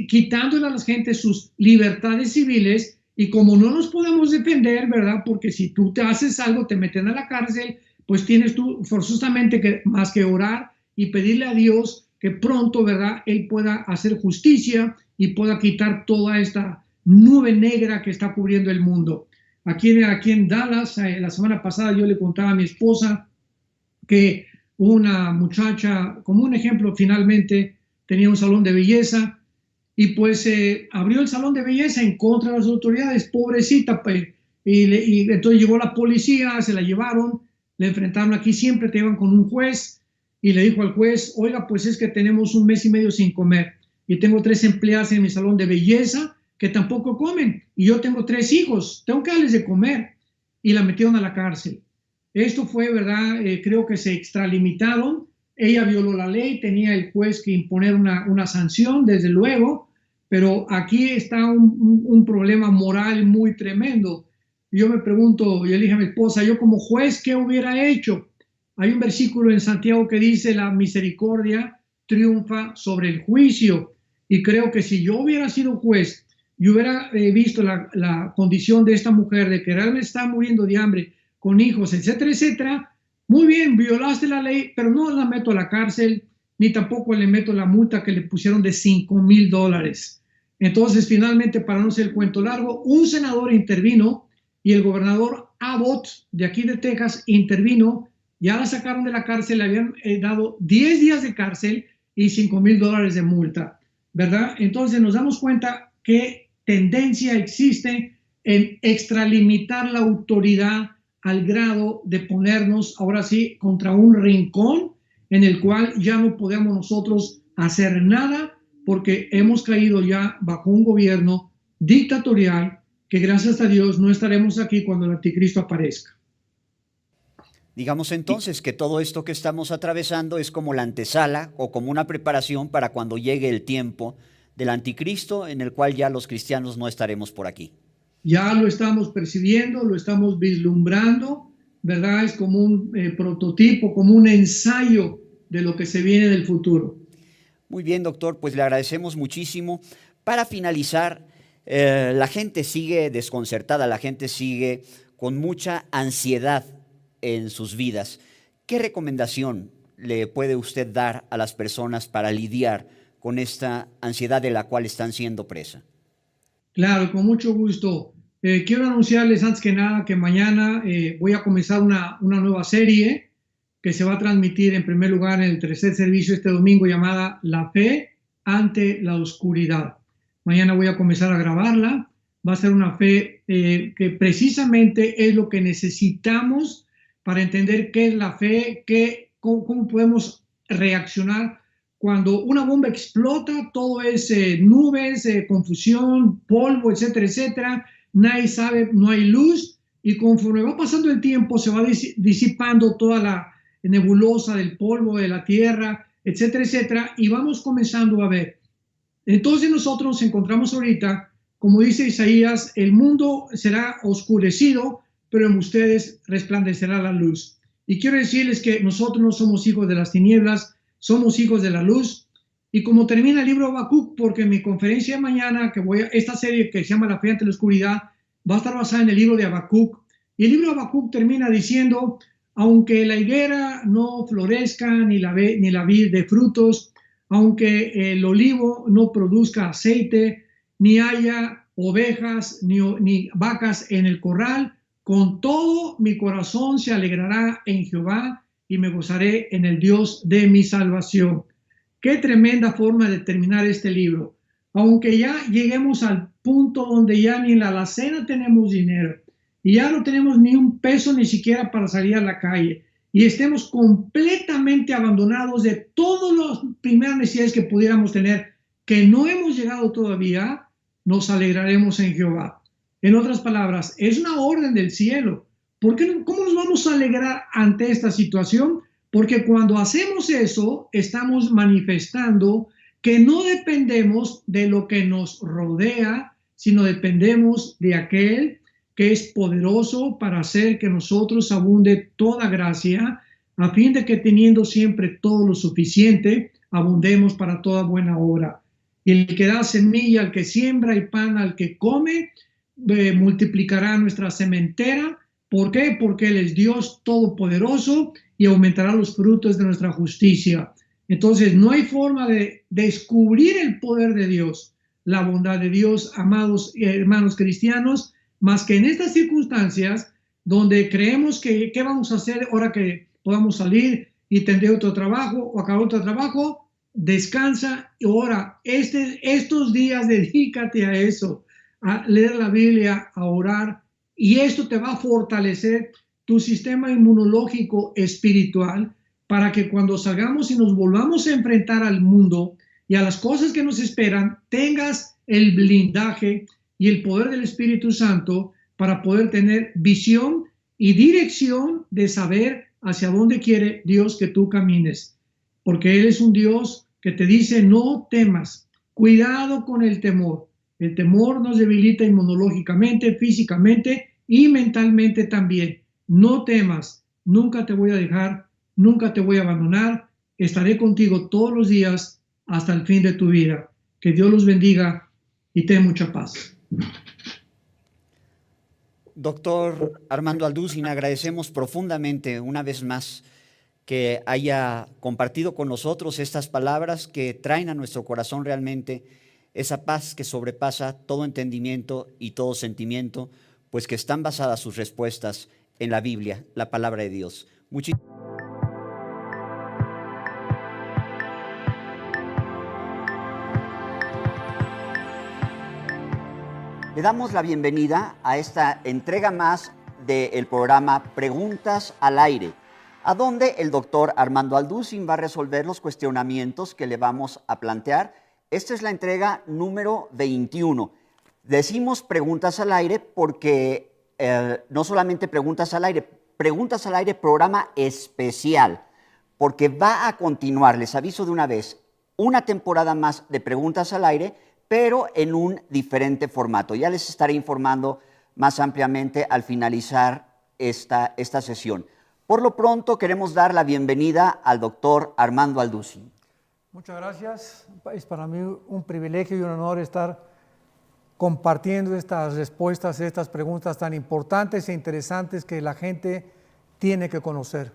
[SPEAKER 2] quitándole a la gente sus libertades civiles. Y como no nos podemos defender, ¿verdad? Porque si tú te haces algo, te meten a la cárcel, pues tienes tú forzosamente más que orar y pedirle a Dios que pronto, ¿verdad?, Él pueda hacer justicia y pueda quitar toda esta nube negra que está cubriendo el mundo. Aquí en Dallas, la semana pasada yo le contaba a mi esposa que una muchacha, como un ejemplo, finalmente tenía un salón de belleza, y pues abrió el salón de belleza en contra de las autoridades, pobrecita, pues, y entonces llegó la policía, se la llevaron, le enfrentaron. Aquí siempre te llevan con un juez, y le dijo al juez, oiga, pues es que tenemos un mes y medio sin comer, y tengo 3 empleadas en mi salón de belleza que tampoco comen, y yo tengo 3 hijos, tengo que darles de comer, y la metieron a la cárcel. Esto fue, ¿verdad? Creo que se extralimitaron. Ella violó la ley, tenía el juez que imponer una sanción, desde luego, pero aquí está un problema moral muy tremendo. Yo me pregunto, yo le dije a mi esposa, yo como juez, ¿qué hubiera hecho? Hay un versículo en Santiago que dice, la misericordia triunfa sobre el juicio, y creo que si yo hubiera sido juez y hubiera visto la condición de esta mujer, de que realmente está muriendo de hambre, con hijos, etcétera, etcétera, muy bien, violaste la ley, pero no la meto a la cárcel, ni tampoco le meto la multa que le pusieron de $5,000. Entonces, finalmente, para no hacer el cuento largo, un senador intervino y el gobernador Abbott, de aquí de Texas, intervino. Ya la sacaron de la cárcel, le habían dado 10 días de cárcel y $5,000 de multa, ¿verdad? Entonces nos damos cuenta que tendencia existe en extralimitar la autoridad al grado de ponernos ahora sí contra un rincón en el cual ya no podemos nosotros hacer nada porque hemos caído ya bajo un gobierno dictatorial que gracias a Dios no estaremos aquí cuando el anticristo aparezca.
[SPEAKER 1] Digamos entonces que todo esto que estamos atravesando es como la antesala o como una preparación para cuando llegue el tiempo del anticristo en el cual ya los cristianos no estaremos por aquí.
[SPEAKER 2] Ya lo estamos percibiendo, lo estamos vislumbrando, ¿verdad? Es como un prototipo, como un ensayo de lo que se viene del futuro.
[SPEAKER 1] Muy bien, doctor, pues le agradecemos muchísimo. Para finalizar, la gente sigue desconcertada, la gente sigue con mucha ansiedad en sus vidas. ¿Qué recomendación le puede usted dar a las personas para lidiar con esta ansiedad de la cual están siendo presa?
[SPEAKER 2] Claro, con mucho gusto. Quiero anunciarles antes que nada que mañana voy a comenzar una nueva serie que se va a transmitir en primer lugar en el tercer servicio este domingo llamada La Fe ante la Oscuridad. Mañana voy a comenzar a grabarla. Va a ser una fe que precisamente es lo que necesitamos para entender qué es la fe, cómo podemos reaccionar cuando una bomba explota. Todo es nubes, confusión, polvo, etcétera, etcétera. Nadie sabe, no hay luz y conforme va pasando el tiempo se va disipando toda la nebulosa del polvo de la tierra, etcétera, etcétera, y vamos comenzando a ver. Entonces nosotros nos encontramos ahorita, como dice Isaías, el mundo será oscurecido, pero en ustedes resplandecerá la luz. Y quiero decirles que nosotros no somos hijos de las tinieblas, somos hijos de la luz. Y como termina el libro de Habacuc, porque en mi conferencia de mañana, esta serie que se llama La Fe ante la Oscuridad, va a estar basada en el libro de Habacuc. Y el libro de Habacuc termina diciendo, aunque la higuera no florezca, ni la vid de frutos, aunque el olivo no produzca aceite, ni haya ovejas ni vacas en el corral, con todo mi corazón se alegrará en Jehová y me gozaré en el Dios de mi salvación. Qué tremenda forma de terminar este libro. Aunque ya lleguemos al punto donde ya ni en la alacena tenemos dinero, y ya no tenemos ni un peso ni siquiera para salir a la calle, y estemos completamente abandonados de todas las primeras necesidades que pudiéramos tener, que no hemos llegado todavía, nos alegraremos en Jehová. En otras palabras, es una orden del cielo. ¿Cómo nos vamos a alegrar ante esta situación? Porque cuando hacemos eso, estamos manifestando que no dependemos de lo que nos rodea, sino dependemos de aquel que es poderoso para hacer que nosotros abunde toda gracia, a fin de que teniendo siempre todo lo suficiente, abundemos para toda buena obra. Y el que da semilla al que siembra y pan al que come, multiplicará nuestra sementera. ¿Por qué? Porque Él es Dios todopoderoso y aumentará los frutos de nuestra justicia. Entonces, no hay forma de descubrir el poder de Dios, la bondad de Dios, amados hermanos cristianos, más que en estas circunstancias donde creemos que qué vamos a hacer ahora que podamos salir y tener otro trabajo o acabar otro trabajo. Descansa y ora. Estos días dedícate a eso, a leer la Biblia, a orar, y esto te va a fortalecer tu sistema inmunológico espiritual para que cuando salgamos y nos volvamos a enfrentar al mundo y a las cosas que nos esperan, tengas el blindaje y el poder del Espíritu Santo para poder tener visión y dirección de saber hacia dónde quiere Dios que tú camines. Porque Él es un Dios que te dice, no temas, cuidado con el temor. El temor nos debilita inmunológicamente, físicamente y mentalmente también. No temas, nunca te voy a dejar, nunca te voy a abandonar, estaré contigo todos los días hasta el fin de tu vida. Que Dios los bendiga y ten mucha paz.
[SPEAKER 1] Doctor Armando Alducin, agradecemos profundamente una vez más que haya compartido con nosotros estas palabras que traen a nuestro corazón realmente esa paz que sobrepasa todo entendimiento y todo sentimiento, pues que están basadas sus respuestas en la Biblia, la palabra de Dios. Le damos la bienvenida a esta entrega más del programa Preguntas al Aire, a donde el doctor Armando Alducin va a resolver los cuestionamientos que le vamos a plantear. Esta es la entrega número 21. Decimos Preguntas al Aire porque no solamente Preguntas al Aire programa especial, porque va a continuar, les aviso de una vez, una temporada más de Preguntas al Aire, pero en un diferente formato. Ya les estaré informando más ampliamente al finalizar esta sesión. Por lo pronto, queremos dar la bienvenida al doctor Armando Alducin.
[SPEAKER 3] Muchas gracias. Es para mí un privilegio y un honor estar compartiendo estas respuestas a estas preguntas tan importantes e interesantes que la gente tiene que conocer.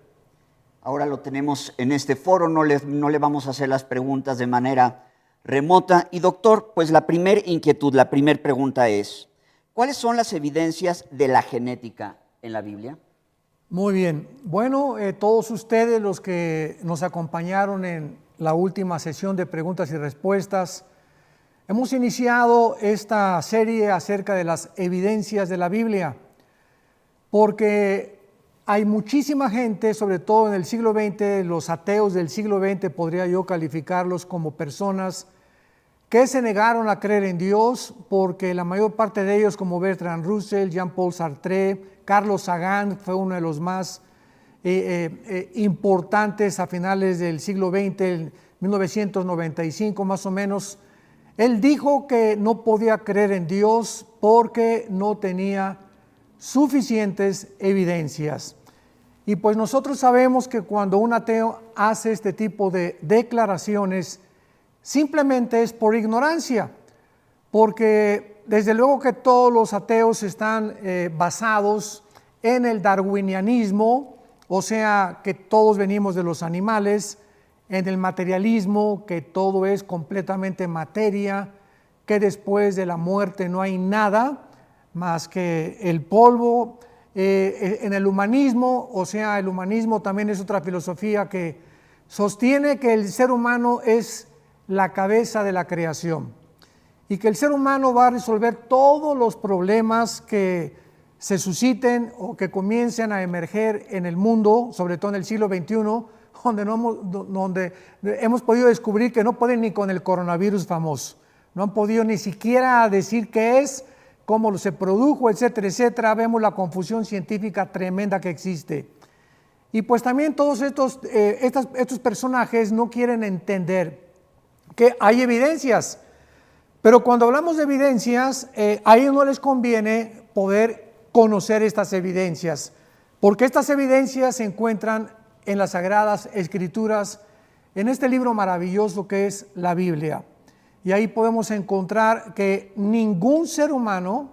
[SPEAKER 1] Ahora lo tenemos en este foro, no le vamos a hacer las preguntas de manera remota. Y doctor, pues la primera inquietud, la primera pregunta es, ¿cuáles son las evidencias de la genética en la Biblia?
[SPEAKER 3] Muy bien. Bueno, todos ustedes los que nos acompañaron en la última sesión de preguntas y respuestas, hemos iniciado esta serie acerca de las evidencias de la Biblia, porque hay muchísima gente, sobre todo en el siglo XX, los ateos del siglo XX, podría yo calificarlos como personas que se negaron a creer en Dios, porque la mayor parte de ellos, como Bertrand Russell, Jean-Paul Sartre, Carlos Sagan, fue uno de los más importantes a finales del siglo XX, en 1995 más o menos. Él dijo que no podía creer en Dios porque no tenía suficientes evidencias. Y pues nosotros sabemos que cuando un ateo hace este tipo de declaraciones, simplemente es por ignorancia, porque desde luego que todos los ateos están basados en el darwinianismo, o sea, que todos venimos de los animales, en el materialismo, que todo es completamente materia, que después de la muerte no hay nada más que el polvo. En el humanismo, o sea, el humanismo también es otra filosofía que sostiene que el ser humano es la cabeza de la creación y que el ser humano va a resolver todos los problemas que se susciten o que comiencen a emerger en el mundo, sobre todo en el siglo XXI, donde hemos podido descubrir que no pueden ni con el coronavirus famoso, no han podido ni siquiera decir qué es, cómo se produjo, etcétera, etcétera. Vemos la confusión científica tremenda que existe. Y pues también todos estos personajes no quieren entender que hay evidencias, pero cuando hablamos de evidencias, a ellos no les conviene poder conocer estas evidencias, porque estas evidencias se encuentran en las Sagradas Escrituras, en este libro maravilloso que es la Biblia. Y ahí podemos encontrar que ningún ser humano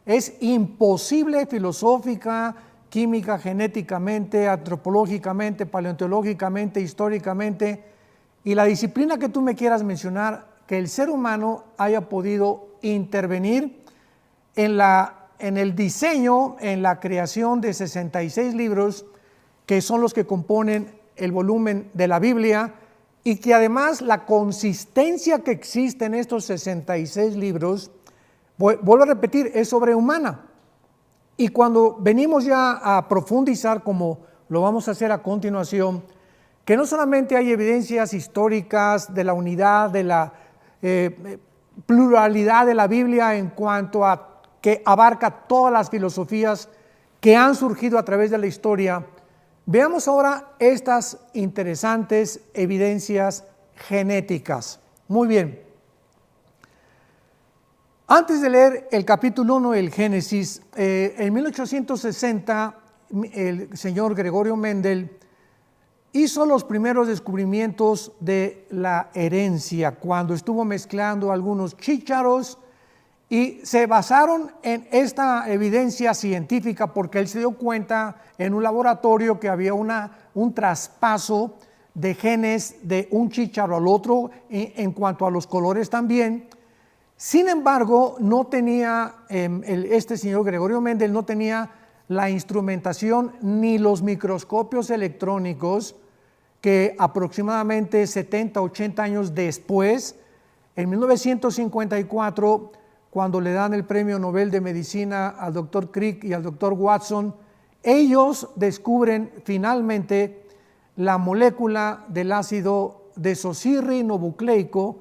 [SPEAKER 3] es imposible filosófica, química, genéticamente, antropológicamente, paleontológicamente, históricamente, y la disciplina que tú me quieras mencionar, que el ser humano haya podido intervenir en el diseño, en la creación de 66 libros, que son los que componen el volumen de la Biblia, y que además la consistencia que existe en estos 66 libros, vuelvo a repetir, es sobrehumana. Y cuando venimos ya a profundizar, como lo vamos a hacer a continuación, que no solamente hay evidencias históricas de la unidad, de la pluralidad de la Biblia en cuanto a que abarca todas las filosofías que han surgido a través de la historia, veamos ahora estas interesantes evidencias genéticas. Muy bien. Antes de leer el capítulo 1 del Génesis, en 1860 el señor Gregorio Mendel hizo los primeros descubrimientos de la herencia cuando estuvo mezclando algunos chícharos y se basaron en esta evidencia científica porque él se dio cuenta en un laboratorio que había un traspaso de genes de un chícharo al otro en cuanto a los colores también. Sin embargo, no tenía, este señor Gregorio Mendel no tenía la instrumentación ni los microscopios electrónicos que aproximadamente 70, 80 años después, en 1954, cuando le dan el premio Nobel de Medicina al doctor Crick y al doctor Watson, ellos descubren finalmente la molécula del ácido desoxirribonucleico,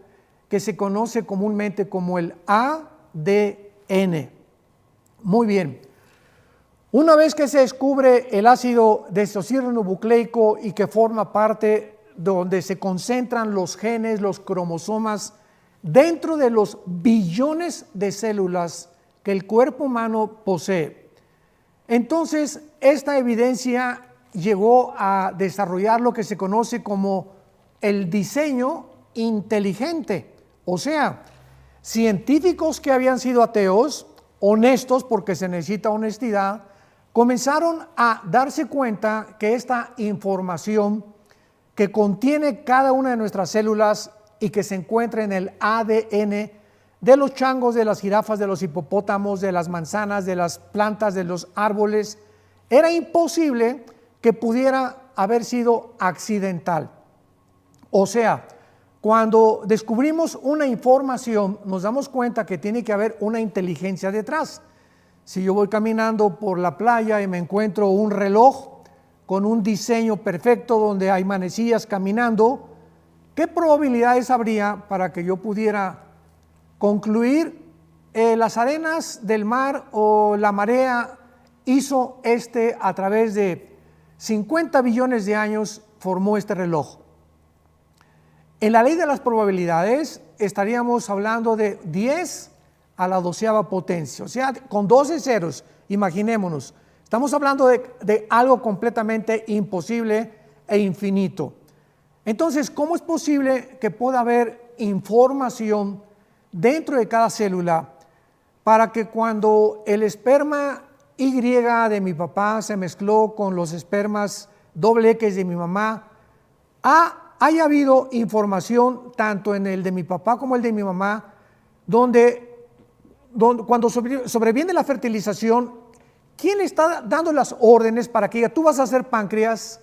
[SPEAKER 3] que se conoce comúnmente como el ADN. Muy bien. Una vez que se descubre el ácido desoxirribonucleico y que forma parte donde se concentran los genes, los cromosomas, dentro de los billones de células que el cuerpo humano posee, entonces esta evidencia llegó a desarrollar lo que se conoce como el diseño inteligente. O sea, científicos que habían sido ateos, honestos porque se necesita honestidad, comenzaron a darse cuenta que esta información que contiene cada una de nuestras células y que se encuentra en el ADN de los changos, de las jirafas, de los hipopótamos, de las manzanas, de las plantas, de los árboles, era imposible que pudiera haber sido accidental. O sea, cuando descubrimos una información, nos damos cuenta que tiene que haber una inteligencia detrás. Si yo voy caminando por la playa y me encuentro un reloj con un diseño perfecto donde hay manecillas caminando, ¿qué probabilidades habría para que yo pudiera concluir las arenas del mar o la marea hizo a través de 50 billones de años formó este reloj? En la ley de las probabilidades estaríamos hablando de 10 a la 12ª potencia, o sea, con 12 ceros, imaginémonos. Estamos hablando de algo completamente imposible e infinito. Entonces, ¿cómo es posible que pueda haber información dentro de cada célula para que cuando el esperma Y de mi papá se mezcló con los espermas XX de mi mamá, haya habido información tanto en el de mi papá como el de mi mamá, donde cuando sobreviene la fertilización, ¿quién está dando las órdenes para que diga, tú vas a hacer páncreas,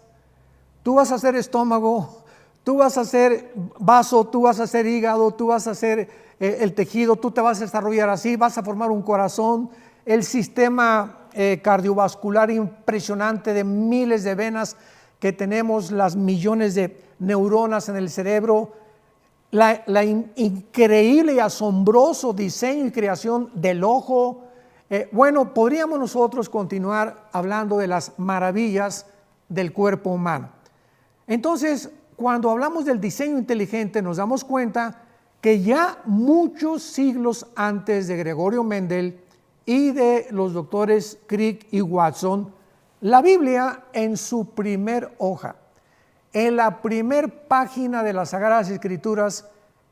[SPEAKER 3] tú vas a hacer estómago, tú vas a hacer vaso, tú vas a hacer hígado, tú vas a hacer el tejido, tú te vas a desarrollar así, vas a formar un corazón, el sistema cardiovascular impresionante de miles de venas que tenemos, las millones de neuronas en el cerebro, la increíble y asombroso diseño y creación del ojo. Bueno, podríamos nosotros continuar hablando de las maravillas del cuerpo humano. Entonces, cuando hablamos del diseño inteligente, nos damos cuenta que ya muchos siglos antes de Gregorio Mendel y de los doctores Crick y Watson, la Biblia en su primer hoja, en la primer página de las Sagradas Escrituras,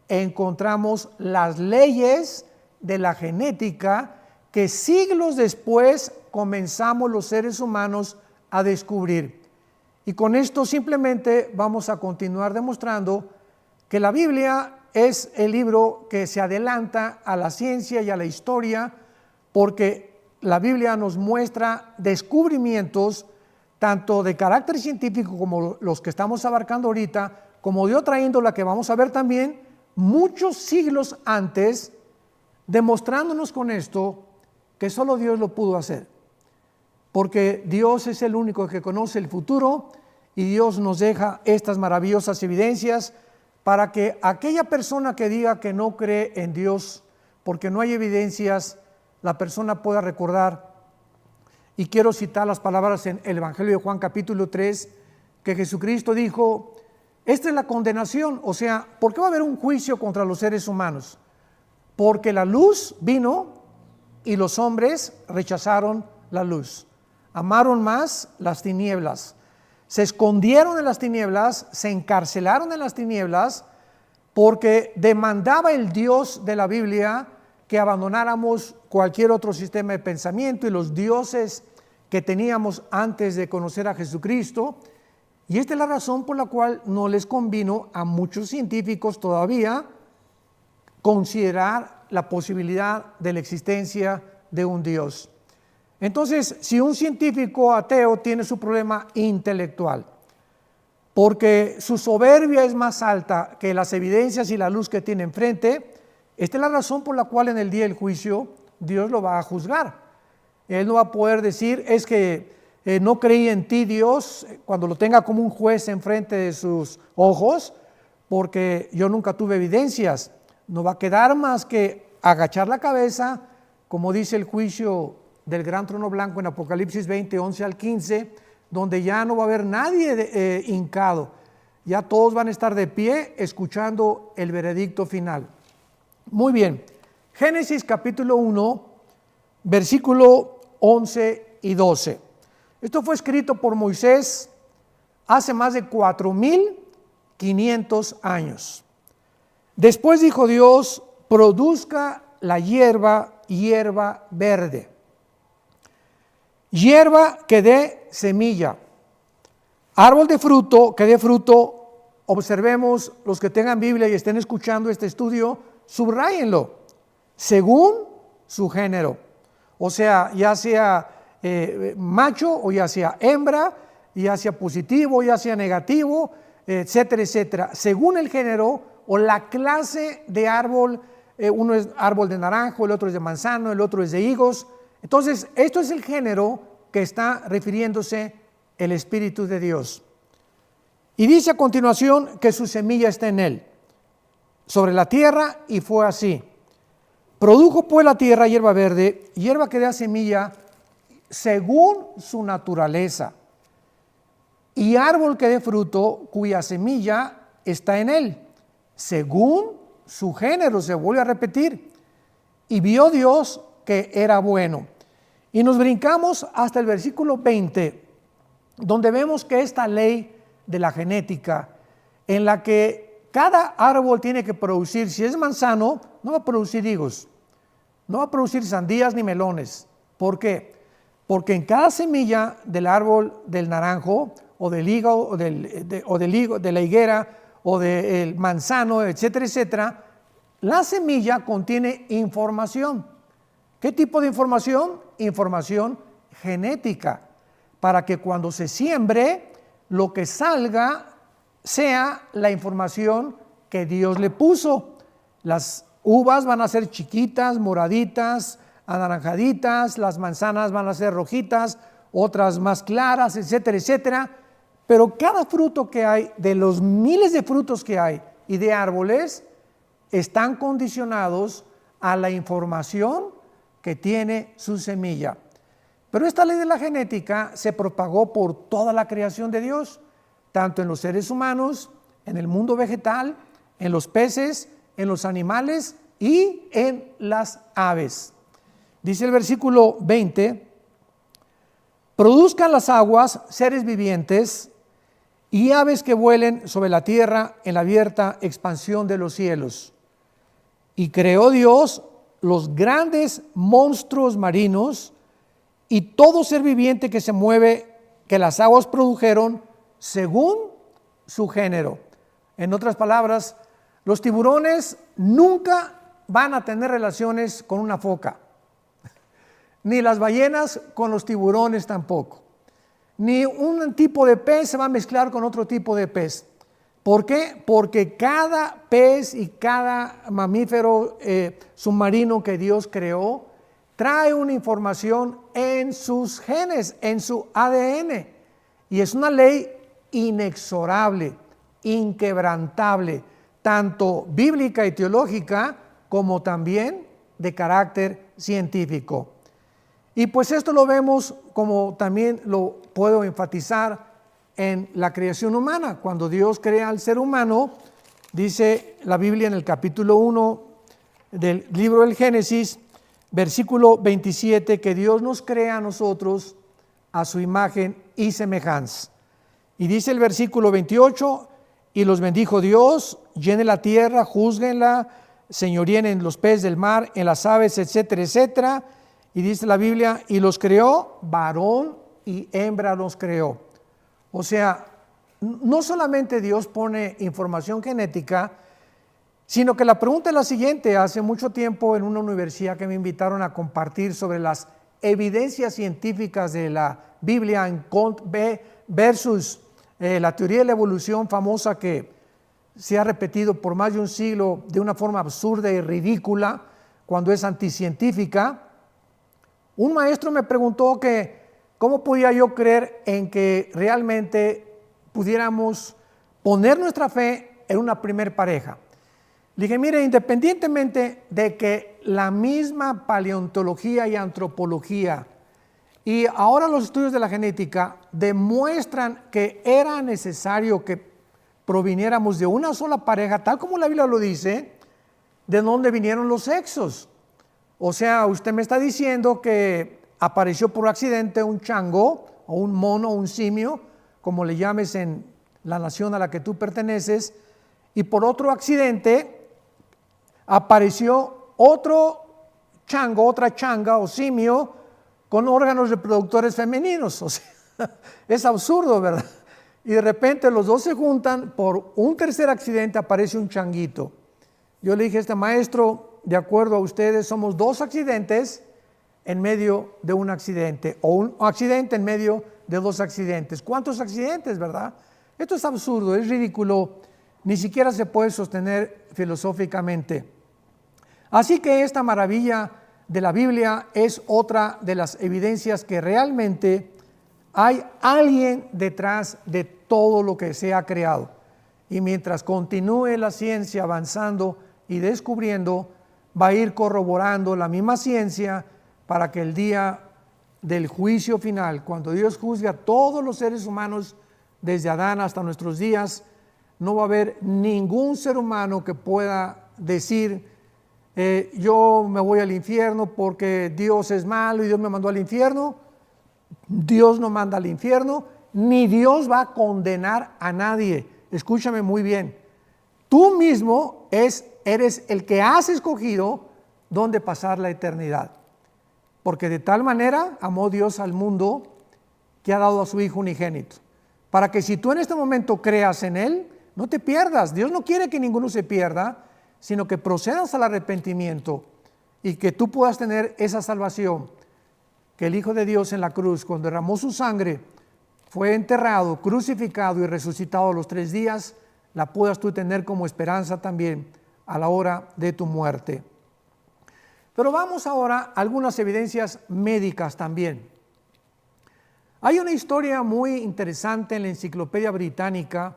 [SPEAKER 3] encontramos las leyes de la genética que siglos después comenzamos los seres humanos a descubrir. Y con esto simplemente vamos a continuar demostrando que la Biblia es el libro que se adelanta a la ciencia y a la historia, porque la Biblia nos muestra descubrimientos tanto de carácter científico como los que estamos abarcando ahorita, como de otra índole que vamos a ver también, muchos siglos antes, demostrándonos con esto que solo Dios lo pudo hacer. Porque Dios es el único que conoce el futuro y Dios nos deja estas maravillosas evidencias para que aquella persona que diga que no cree en Dios porque no hay evidencias, la persona pueda recordar. Y quiero citar las palabras en el Evangelio de Juan capítulo 3, que Jesucristo dijo, esta es la condenación, o sea, ¿por qué va a haber un juicio contra los seres humanos? Porque la luz vino y los hombres rechazaron la luz, amaron más las tinieblas, se escondieron en las tinieblas, se encarcelaron en las tinieblas, porque demandaba el Dios de la Biblia que abandonáramos cualquier otro sistema de pensamiento y los dioses que teníamos antes de conocer a Jesucristo. Y esta es la razón por la cual no les convino a muchos científicos todavía considerar la posibilidad de la existencia de un Dios. Entonces, si un científico ateo tiene su problema intelectual, porque su soberbia es más alta que las evidencias y la luz que tiene enfrente, esta es la razón por la cual en el día del juicio Dios lo va a juzgar. Él no va a poder decir, es que no creí en ti, Dios, cuando lo tenga como un juez enfrente de sus ojos, porque yo nunca tuve evidencias. No va a quedar más que agachar la cabeza, como dice el juicio del gran trono blanco en Apocalipsis 20, 11 al 15, donde ya no va a haber nadie hincado. Ya todos van a estar de pie escuchando el veredicto final. Muy bien, Génesis capítulo 1, versículo 11 y 12. Esto fue escrito por Moisés hace más de 4,500 años. Después dijo Dios, produzca la hierba verde, hierba que dé semilla, árbol de fruto que dé fruto. Observemos, los que tengan Biblia y estén escuchando este estudio, subráyenlo, según su género. O sea, ya sea macho o ya sea hembra, ya sea positivo, ya sea negativo, etcétera, etcétera. Según el género o la clase de árbol, uno es árbol de naranjo, el otro es de manzano, el otro es de higos. Entonces, esto es el género que está refiriéndose el Espíritu de Dios. Y dice a continuación que su semilla está en él, sobre la tierra, y fue así. Produjo pues la tierra hierba verde, hierba que da semilla según su naturaleza, y árbol que dé fruto cuya semilla está en él, según su género. Se vuelve a repetir. Y vio Dios que era bueno. Y nos brincamos hasta el versículo 20, donde vemos que esta ley de la genética, en la que cada árbol tiene que producir, si es manzano, no va a producir higos, no va a producir sandías ni melones. ¿Por qué? Porque en cada semilla del árbol del naranjo, o del higo, o de la higuera, o del manzano, etcétera, etcétera, la semilla contiene información. ¿Qué tipo de información? Información genética, para que cuando se siembre, lo que salga sea la información que Dios le puso. Las uvas van a ser chiquitas, moraditas, anaranjaditas, las manzanas van a ser rojitas, otras más claras, etcétera, etcétera. Pero cada fruto que hay, de los miles de frutos que hay y de árboles, están condicionados a la información que tiene su semilla. Pero esta ley de la genética se propagó por toda la creación de Dios, tanto en los seres humanos, en el mundo vegetal, en los peces, en los animales y en las aves. Dice el versículo 20, produzcan las aguas seres vivientes y aves que vuelen sobre la tierra en la abierta expansión de los cielos. Y creó Dios los grandes monstruos marinos y todo ser viviente que se mueve, que las aguas produjeron según su género. En otras palabras, los tiburones nunca van a tener relaciones con una foca, ni las ballenas con los tiburones tampoco, ni un tipo de pez se va a mezclar con otro tipo de pez. ¿Por qué? Porque cada pez y cada mamífero submarino que Dios creó trae una información en sus genes, en su ADN, y es una ley inexorable, inquebrantable, tanto bíblica y teológica como también de carácter científico. Y pues esto lo vemos, como también lo puedo enfatizar, en la creación humana. Cuando Dios crea al ser humano, dice la Biblia en el capítulo 1 del libro del Génesis, versículo 27, que Dios nos crea a nosotros a su imagen y semejanza. Y dice el versículo 28, y los bendijo Dios, llene la tierra, júzguenla, señoríen en los peces del mar, en las aves, etcétera, etcétera. Y dice la Biblia, y los creó, varón y hembra los creó. O sea, no solamente Dios pone información genética, Sino que la pregunta es la siguiente. Hace mucho tiempo en una universidad que me invitaron a compartir sobre las evidencias científicas de la Biblia versus la teoría de la evolución famosa que se ha repetido por más de un siglo de una forma absurda y ridícula cuando es anticientífica. Un maestro me preguntó que cómo podía yo creer en que realmente pudiéramos poner nuestra fe en una primer pareja. Le dije, mire, independientemente de que la misma paleontología y antropología y ahora los estudios de la genética demuestran que era necesario que proviniéramos de una sola pareja, tal como la Biblia lo dice, ¿de dónde vinieron los sexos? O sea, usted me está diciendo que apareció por accidente un chango o un mono o un simio, como le llames en la nación a la que tú perteneces, y por otro accidente apareció otro chango, otra changa o simio con órganos reproductores femeninos. O sea, es absurdo, ¿verdad? Y de repente los dos se juntan, por un tercer accidente aparece un changuito. Yo le dije a este maestro, de acuerdo a ustedes, somos dos accidentes en medio de un accidente, o un accidente en medio de dos accidentes. ¿Cuántos accidentes, verdad? Esto es absurdo, es ridículo, ni siquiera se puede sostener filosóficamente. Así que esta maravilla de la Biblia es otra de las evidencias que realmente hay alguien detrás de todo lo que se ha creado. Y mientras continúe la ciencia avanzando y descubriendo, va a ir corroborando la misma ciencia para que el día del juicio final, cuando Dios juzgue a todos los seres humanos, desde Adán hasta nuestros días, no va a haber ningún ser humano que pueda decir, yo me voy al infierno porque Dios es malo y Dios me mandó al infierno. Dios no manda al infierno, ni Dios va a condenar a nadie. Escúchame muy bien. Tú mismo eres el que has escogido dónde pasar la eternidad. Porque de tal manera amó Dios al mundo que ha dado a su Hijo unigénito. Para que si tú en este momento creas en Él, no te pierdas. Dios no quiere que ninguno se pierda, sino que procedas al arrepentimiento y que tú puedas tener esa salvación que el Hijo de Dios en la cruz, cuando derramó su sangre, fue enterrado, crucificado y resucitado a los 3 días, la puedas tú tener como esperanza también a la hora de tu muerte. Pero vamos ahora a algunas evidencias médicas también. Hay una historia muy interesante en la Enciclopedia Británica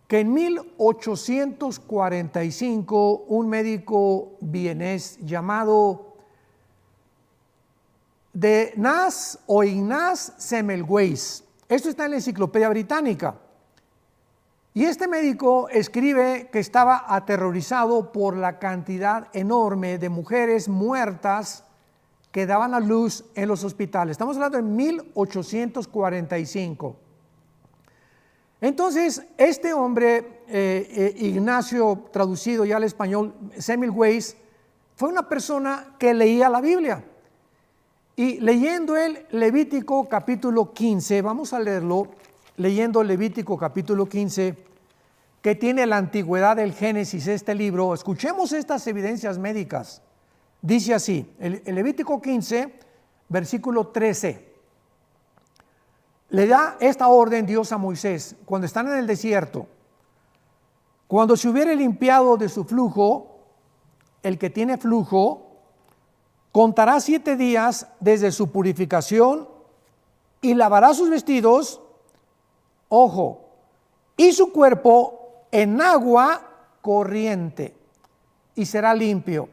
[SPEAKER 3] que en 1845 un médico vienés llamado de Nas o Ignaz Semmelweis, esto está en la Enciclopedia Británica, y este médico escribe que estaba aterrorizado por la cantidad enorme de mujeres muertas que daban a luz en los hospitales. Estamos hablando de 1845. Entonces, este hombre, Ignacio, traducido ya al español, Semmelweis, fue una persona que leía la Biblia. Y leyendo el Levítico capítulo 15, vamos a leerlo, leyendo Levítico capítulo 15, que tiene la antigüedad del Génesis, este libro, escuchemos estas evidencias médicas. Dice así, el Levítico 15, versículo 13. Le da esta orden Dios a Moisés cuando están en el desierto. Cuando se hubiere limpiado de su flujo, el que tiene flujo, contará 7 días desde su purificación y lavará sus vestidos, ojo, y su cuerpo en agua corriente y será limpio.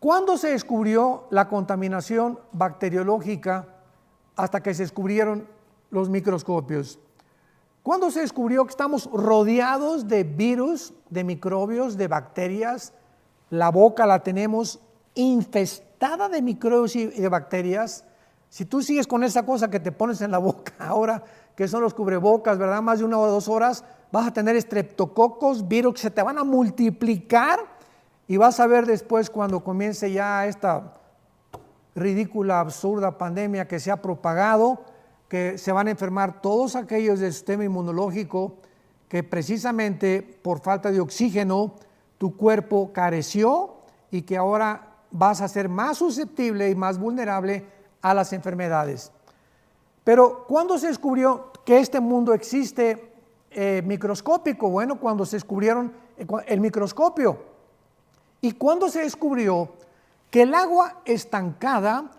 [SPEAKER 3] ¿Cuándo se descubrió la contaminación bacteriológica? Hasta que se descubrieron los microscopios. ¿Cuándo se descubrió que estamos rodeados de virus, de microbios, de bacterias? La boca la tenemos infestada de microbios y de bacterias. Si tú sigues con esa cosa que te pones en la boca ahora, que son los cubrebocas, ¿verdad? Más de 1 o 2 horas, vas a tener estreptococos, virus que se te van a multiplicar y vas a ver después cuando comience ya esta ridícula, absurda pandemia que se ha propagado, que se van a enfermar todos aquellos del sistema inmunológico que precisamente por falta de oxígeno tu cuerpo careció y que ahora vas a ser más susceptible y más vulnerable a las enfermedades. Pero ¿cuándo se descubrió que este mundo existe microscópico? Bueno, cuando se descubrieron el microscopio. ¿Y cuándo se descubrió que el agua estancada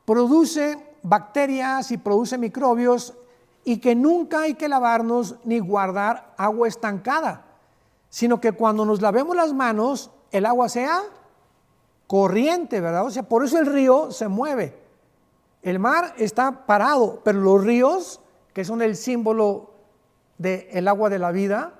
[SPEAKER 3] produce bacterias y produce microbios y que nunca hay que lavarnos ni guardar agua estancada, sino que cuando nos lavemos las manos, el agua sea corriente, ¿verdad? O sea, por eso el río se mueve. El mar está parado, pero los ríos, que son el símbolo del agua de la vida,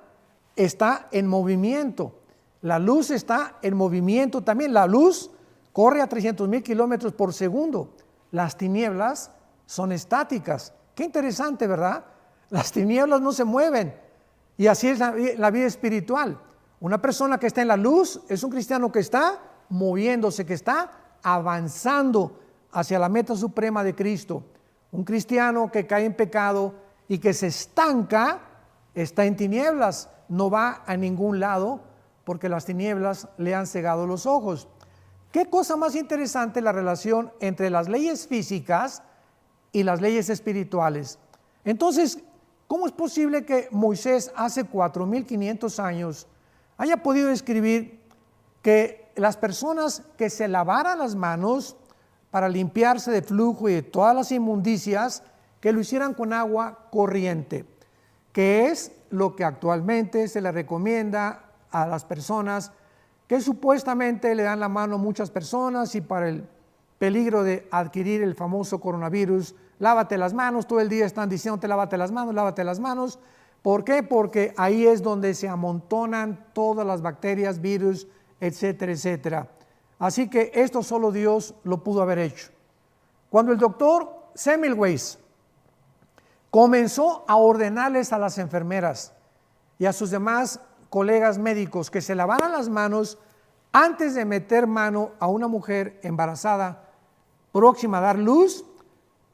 [SPEAKER 3] está en movimiento. La luz está en movimiento también. La luz corre a 300,000 kilómetros por segundo. Las tinieblas son estáticas. Qué interesante, ¿verdad? Las tinieblas no se mueven. Y así es la vida espiritual. Una persona que está en la luz es un cristiano que está moviéndose, que está avanzando hacia la meta suprema de Cristo. Un cristiano que cae en pecado y que se estanca, está en tinieblas, no va a ningún lado porque las tinieblas le han cegado los ojos. ¿Qué cosa más interesante la relación entre las leyes físicas y las leyes espirituales? Entonces, ¿cómo es posible que Moisés hace 4,500 años haya podido escribir que las personas que se lavaran las manos para limpiarse de flujo y de todas las inmundicias, que lo hicieran con agua corriente, que es lo que actualmente se le recomienda a las personas que supuestamente le dan la mano a muchas personas y para el peligro de adquirir el famoso coronavirus, lávate las manos, todo el día están diciéndote lávate las manos, lávate las manos. ¿Por qué? Porque ahí es donde se amontonan todas las bacterias, virus, etcétera, etcétera. Así que esto solo Dios lo pudo haber hecho. Cuando el doctor Semmelweis comenzó a ordenarles a las enfermeras y a sus demás colegas médicos que se lavaran las manos antes de meter mano a una mujer embarazada próxima a dar luz,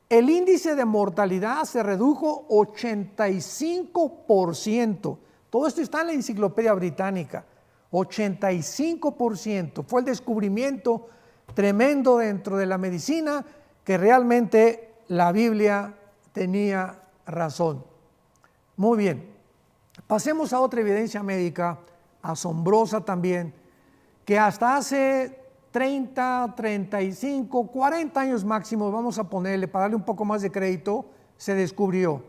[SPEAKER 3] el índice de mortalidad se redujo 85%. Todo esto está en la Enciclopedia Británica. 85%. Fue el descubrimiento tremendo dentro de la medicina que realmente la Biblia tenía razón. Muy bien. Pasemos a otra evidencia médica asombrosa también, que hasta hace 30, 35, 40 años máximo, vamos a ponerle, para darle un poco más de crédito, se descubrió.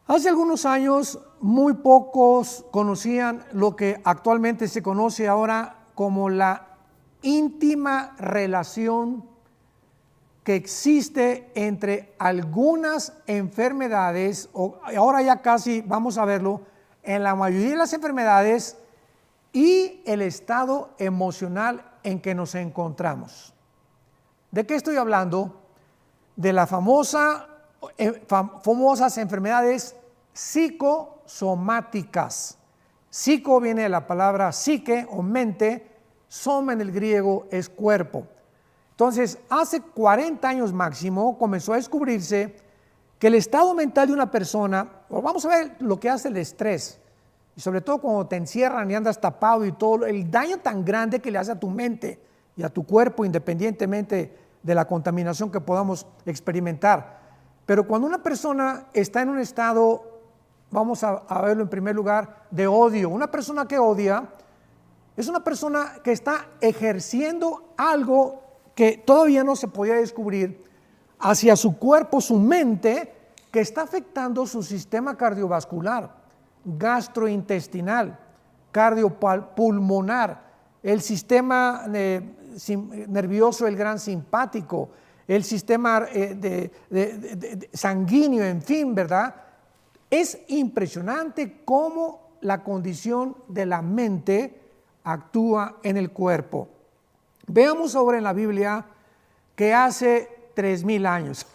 [SPEAKER 3] Hace algunos años, muy pocos conocían lo que actualmente se conoce ahora como la íntima relación que existe entre algunas enfermedades, o ahora ya casi vamos a verlo, en la mayoría de las enfermedades y el estado emocional en que nos encontramos. ¿De qué estoy hablando? De las famosas enfermedades psicosomáticas. Psico viene de la palabra psique o mente, soma en el griego es cuerpo. Entonces, hace 40 años máximo comenzó a descubrirse que el estado mental de una persona, vamos a ver lo que hace el estrés, y sobre todo cuando te encierran y andas tapado y todo, el daño tan grande que le hace a tu mente y a tu cuerpo independientemente de la contaminación que podamos experimentar. Pero cuando una persona está en un estado, vamos a verlo en primer lugar, de odio, una persona que odia es una persona que está ejerciendo algo que todavía no se podía descubrir hacia su cuerpo, su mente, que está afectando su sistema cardiovascular, gastrointestinal, cardiopulmonar, el sistema nervioso, el gran simpático, el sistema sanguíneo, en fin, ¿verdad? Es impresionante cómo la condición de la mente actúa en el cuerpo. Veamos ahora en la Biblia que hace 3,000 años,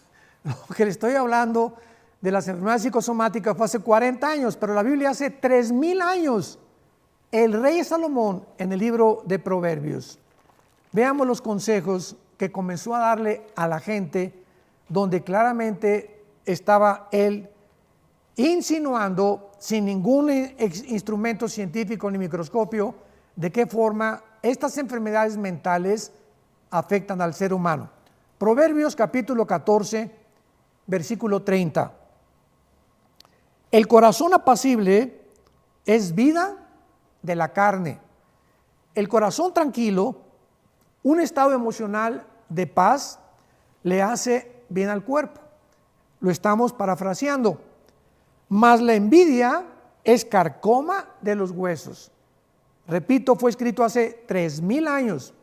[SPEAKER 3] lo que le estoy hablando de las enfermedades psicosomáticas fue hace 40 años, pero la Biblia hace 3,000 años. El rey Salomón en el libro de Proverbios. Veamos los consejos que comenzó a darle a la gente, donde claramente estaba él insinuando sin ningún instrumento científico ni microscopio, de qué forma estas enfermedades mentales afectan al ser humano. Proverbios capítulo 14, versículo 30. El corazón apacible es vida de la carne. El corazón tranquilo, un estado emocional de paz, le hace bien al cuerpo. Lo estamos parafraseando. Mas la envidia es carcoma de los huesos. Repito, fue escrito hace 3000 años.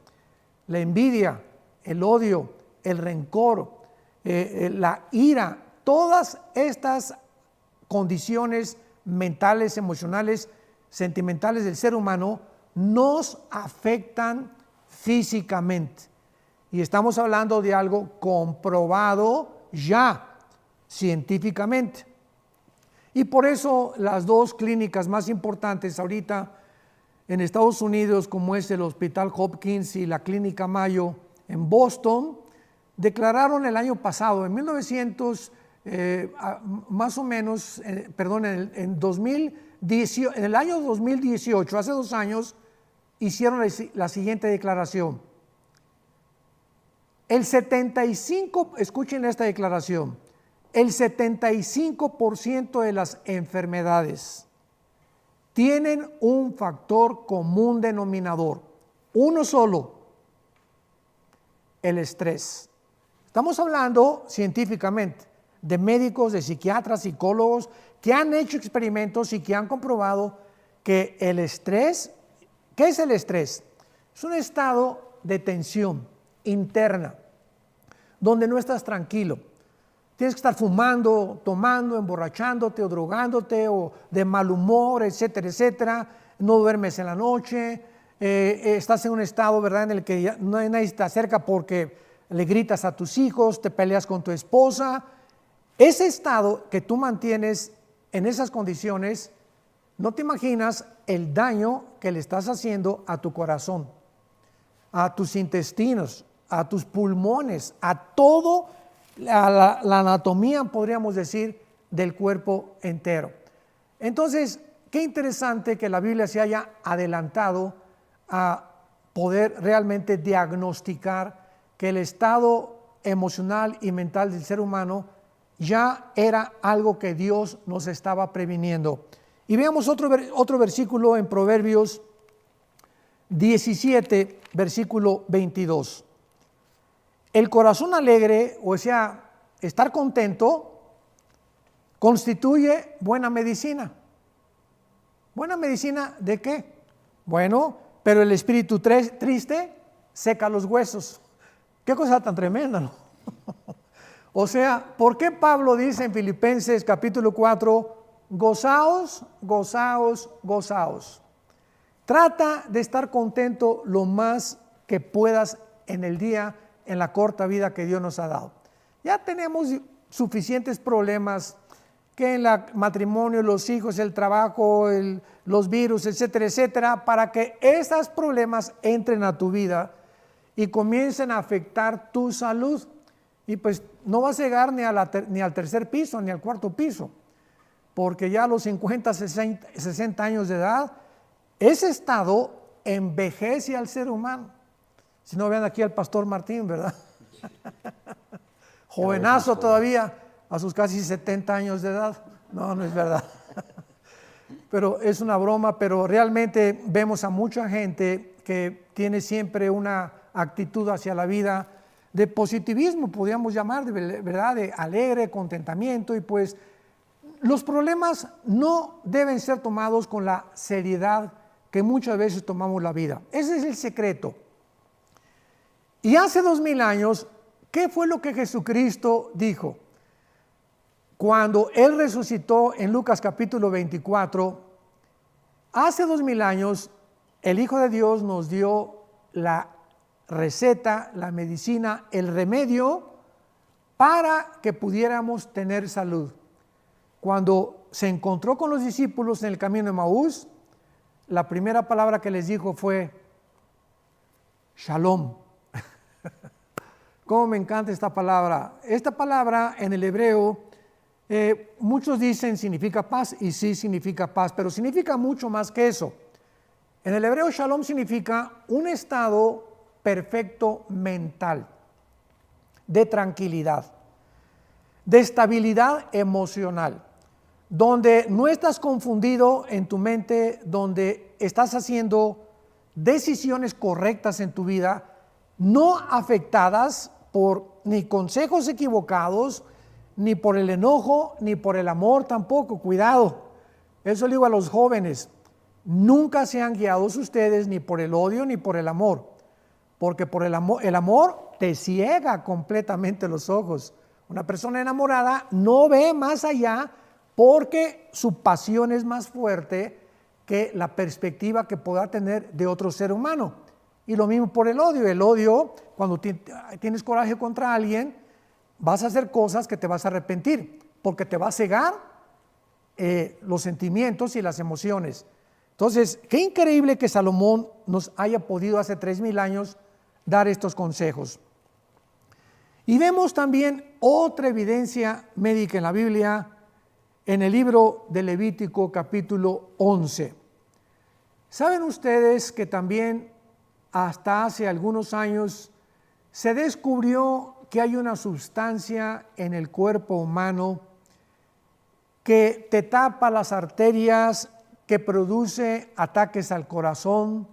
[SPEAKER 3] La envidia, el odio, el rencor, la ira, todas estas condiciones mentales, emocionales, sentimentales del ser humano nos afectan físicamente. Y estamos hablando de algo comprobado ya científicamente. Y por eso las dos clínicas más importantes ahorita en Estados Unidos, como es el Hospital Hopkins y la Clínica Mayo en Boston, declararon el año pasado, en 1900, más o menos, en el año 2018, hace 2 años, hicieron la siguiente declaración. Escuchen esta declaración, el 75% de las enfermedades tienen un factor común denominador, uno solo, el estrés. Estamos hablando científicamente de médicos, de psiquiatras, psicólogos que han hecho experimentos y que han comprobado que el estrés, ¿qué es el estrés? Es un estado de tensión interna, donde no estás tranquilo. Tienes que estar fumando, tomando, emborrachándote o drogándote o de mal humor, etcétera, etcétera. No duermes en la noche, estás en un estado, ¿verdad?, en el que ya no hay nadie que te acerca porque le gritas a tus hijos, te peleas con tu esposa. Ese estado que tú mantienes en esas condiciones, no te imaginas el daño que le estás haciendo a tu corazón, a tus intestinos, a tus pulmones, a todo la anatomía, podríamos decir, del cuerpo entero. Entonces, qué interesante que la Biblia se haya adelantado a poder realmente diagnosticar que el estado emocional y mental del ser humano ya era algo que Dios nos estaba previniendo. Y veamos otro versículo en Proverbios 17, versículo 22. El corazón alegre, o sea, estar contento, constituye buena medicina. ¿Buena medicina de qué? Bueno, pero el espíritu triste seca los huesos. Qué cosa tan tremenda, ¿no? O sea, ¿por qué Pablo dice en Filipenses capítulo 4, gozaos, gozaos, gozaos? Trata de estar contento lo más que puedas en el día, en la corta vida que Dios nos ha dado. Ya tenemos suficientes problemas que en el matrimonio, los hijos, el trabajo, los virus, etcétera, etcétera, para que esos problemas entren a tu vida y comiencen a afectar tu salud. Y pues no vas a llegar ni al tercer piso, ni al cuarto piso, porque ya a los 50, 60 años de edad, ese estado envejece al ser humano. Si no, vean aquí al pastor Martín, ¿verdad? Jovenazo todavía, a sus casi 70 años de edad. No, no es verdad. Pero es una broma, pero realmente vemos a mucha gente que tiene siempre una actitud hacia la vida de positivismo, podríamos llamar, ¿verdad?, de alegre, contentamiento, y pues los problemas no deben ser tomados con la seriedad que muchas veces tomamos la vida. Ese es el secreto. Y hace 2000 años, ¿qué fue lo que Jesucristo dijo? Cuando Él resucitó en Lucas capítulo 24, hace 2000 años, el Hijo de Dios nos dio la receta, la medicina, el remedio para que pudiéramos tener salud. Cuando se encontró con los discípulos en el camino de Emaús, la primera palabra que les dijo fue Shalom. Cómo me encanta esta palabra. Esta palabra en el hebreo Muchos dicen significa paz, y sí significa paz, pero significa mucho más que eso. En el hebreo shalom significa un estado perfecto mental, de tranquilidad, de estabilidad emocional, donde no estás confundido en tu mente, donde estás haciendo decisiones correctas en tu vida, no afectadas por ni consejos equivocados, ni por el enojo, ni por el amor tampoco. Cuidado, eso le digo a los jóvenes, nunca sean guiados ustedes ni por el odio ni por el amor, porque por el amor te ciega completamente los ojos. Una persona enamorada no ve más allá porque su pasión es más fuerte que la perspectiva que pueda tener de otro ser humano. Y lo mismo por el odio. El odio, cuando tienes coraje contra alguien, vas a hacer cosas que te vas a arrepentir, porque te va a cegar los sentimientos y las emociones. Entonces, qué increíble que Salomón nos haya podido hace 3000 años dar estos consejos. Y vemos también otra evidencia médica en la Biblia, en el libro de Levítico capítulo 11. ¿Saben ustedes que también hasta hace algunos años se descubrió que hay una sustancia en el cuerpo humano que te tapa las arterias, que produce ataques al corazón,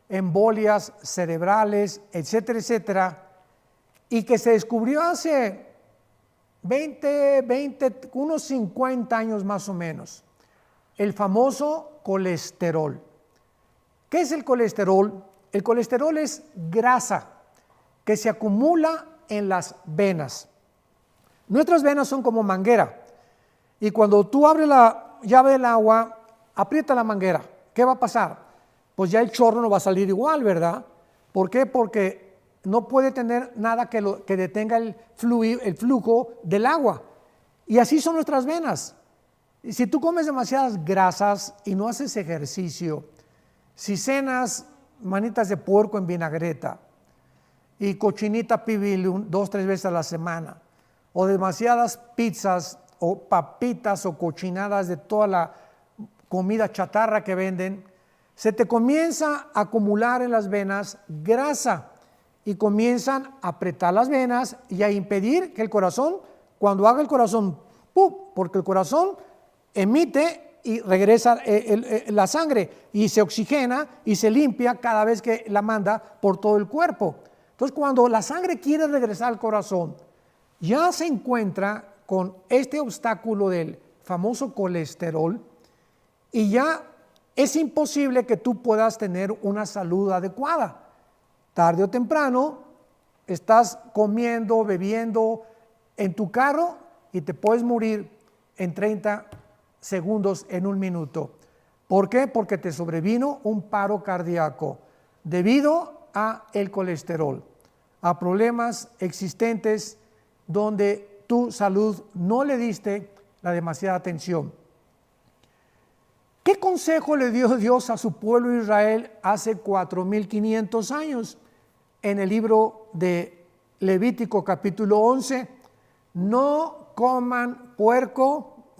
[SPEAKER 3] embolias cerebrales, etcétera, etcétera, y que se descubrió hace unos 50 años más o menos, el famoso colesterol. ¿Qué es el colesterol? El colesterol es grasa que se acumula en las venas. Nuestras venas son como manguera, y cuando tú abres la llave del agua, aprieta la manguera, ¿qué va a pasar? Pues ya el chorro no va a salir igual, ¿verdad? ¿Por qué? Porque no puede tener nada que detenga el flujo del agua. Y así son nuestras venas. Y si tú comes demasiadas grasas y no haces ejercicio, si cenas manitas de puerco en vinagreta y cochinita pibil 2-3 veces a la semana, o demasiadas pizzas o papitas o cochinadas de toda la comida chatarra que venden, se te comienza a acumular en las venas grasa y comienzan a apretar las venas y a impedir que el corazón, cuando haga el corazón, ¡pum!, porque el corazón emite y regresa la sangre y se oxigena y se limpia cada vez que la manda por todo el cuerpo. Entonces, cuando la sangre quiere regresar al corazón, ya se encuentra con este obstáculo del famoso colesterol y ya es imposible que tú puedas tener una salud adecuada. Tarde o temprano estás comiendo, bebiendo en tu carro y te puedes morir en 30 segundos, en un minuto. ¿Por qué? Porque te sobrevino un paro cardíaco debido a el colesterol, a problemas existentes donde tu salud no le diste la demasiada atención. ¿Qué consejo le dio Dios a su pueblo Israel hace 4500 años? En el libro de Levítico capítulo 11, no coman puerco,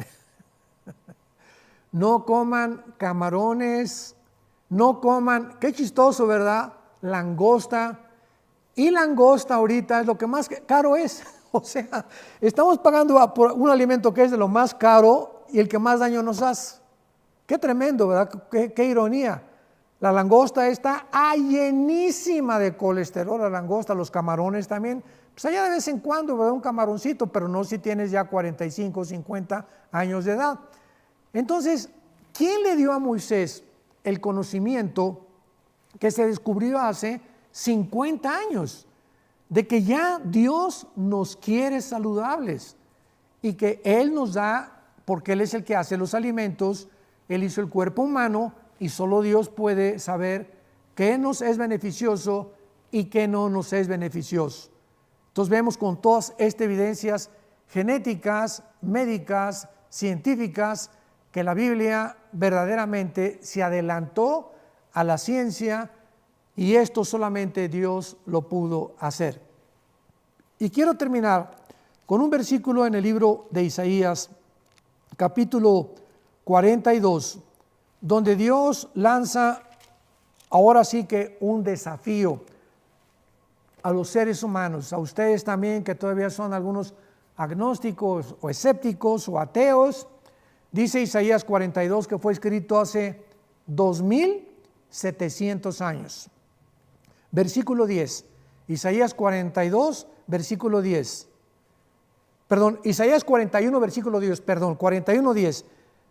[SPEAKER 3] no coman camarones, no coman, qué chistoso, ¿verdad? Langosta. Y langosta ahorita es lo que más caro es. O sea, estamos pagando por un alimento que es de lo más caro y el que más daño nos hace. Qué tremendo, ¿verdad? Qué ironía. La langosta está llenísima de colesterol, la langosta, los camarones también. Pues allá de vez en cuando, ¿verdad? Un camaroncito, pero no si tienes ya 45, 50 años de edad. Entonces, ¿quién le dio a Moisés el conocimiento que se descubrió hace 50 años? De que ya Dios nos quiere saludables y que Él nos da, porque Él es el que hace los alimentos, Él hizo el cuerpo humano y solo Dios puede saber qué nos es beneficioso y qué no nos es beneficioso. Entonces vemos con todas estas evidencias genéticas, médicas, científicas, que la Biblia verdaderamente se adelantó a la ciencia y esto solamente Dios lo pudo hacer. Y quiero terminar con un versículo en el libro de Isaías, capítulo 42, donde Dios lanza ahora sí que un desafío a los seres humanos, a ustedes también que todavía son algunos agnósticos o escépticos o ateos. Dice Isaías 42 que fue escrito hace 2700 años. Versículo 10, Isaías 42, versículo 10. Isaías 41, versículo 10, 41, 10.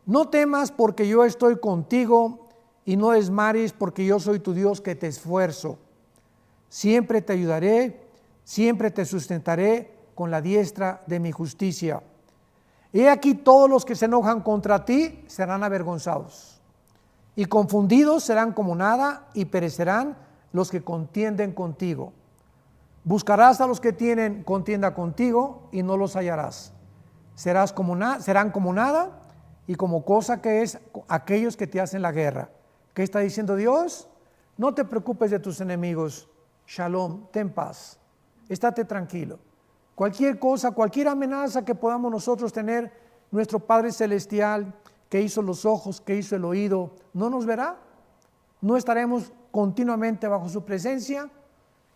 [SPEAKER 3] No temas porque yo estoy contigo y no desmayes porque yo soy tu Dios que te esfuerzo. Siempre te ayudaré, siempre te sustentaré con la diestra de mi justicia. He aquí todos los que se enojan contra ti serán avergonzados, y confundidos serán como nada, y perecerán los que contienden contigo. Buscarás a los que tienen contienda contigo y no los hallarás. Serán como nada y como cosa que es aquellos que te hacen la guerra. ¿Qué está diciendo Dios? No te preocupes de tus enemigos. Shalom, ten paz. Estate tranquilo. Cualquier cosa, cualquier amenaza que podamos nosotros tener, nuestro Padre Celestial, que hizo los ojos, que hizo el oído, ¿no nos verá? ¿No estaremos continuamente bajo su presencia,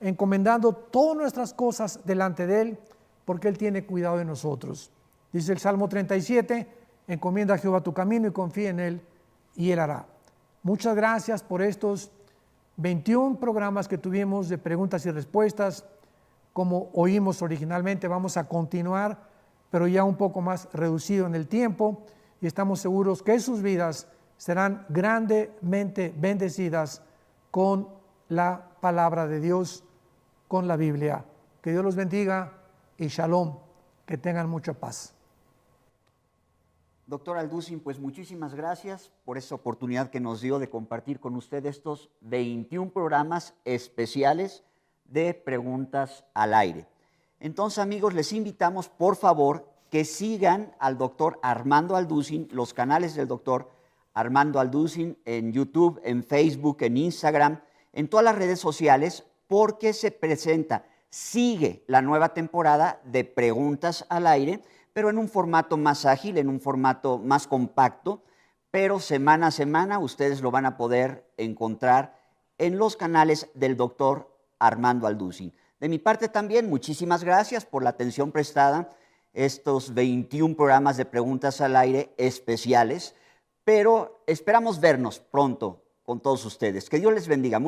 [SPEAKER 3] encomendando todas nuestras cosas delante de Él, porque Él tiene cuidado de nosotros? Dice el Salmo 37, encomienda a Jehová tu camino y confía en Él, y Él hará. Muchas gracias por estos 21 programas que tuvimos de preguntas y respuestas. Como oímos originalmente, vamos a continuar, pero ya un poco más reducido en el tiempo, y estamos seguros que sus vidas serán grandemente bendecidas con la palabra de Dios, con la Biblia. Que Dios los bendiga y shalom, que tengan mucha paz.
[SPEAKER 1] Doctor Alducin, pues muchísimas gracias por esta oportunidad que nos dio de compartir con usted estos 21 programas especiales de preguntas al aire. Entonces, amigos, les invitamos, por favor, que sigan al doctor Armando Alducin, los canales del doctor Armando Alducin en YouTube, en Facebook, en Instagram, en todas las redes sociales, porque sigue la nueva temporada de preguntas al aire, pero en un formato más ágil, en un formato más compacto, pero semana a semana ustedes lo van a poder encontrar en los canales del doctor Armando Alducin. De mi parte también, muchísimas gracias por la atención prestada, estos 21 programas de preguntas al aire especiales, pero esperamos vernos pronto con todos ustedes. Que Dios les bendiga.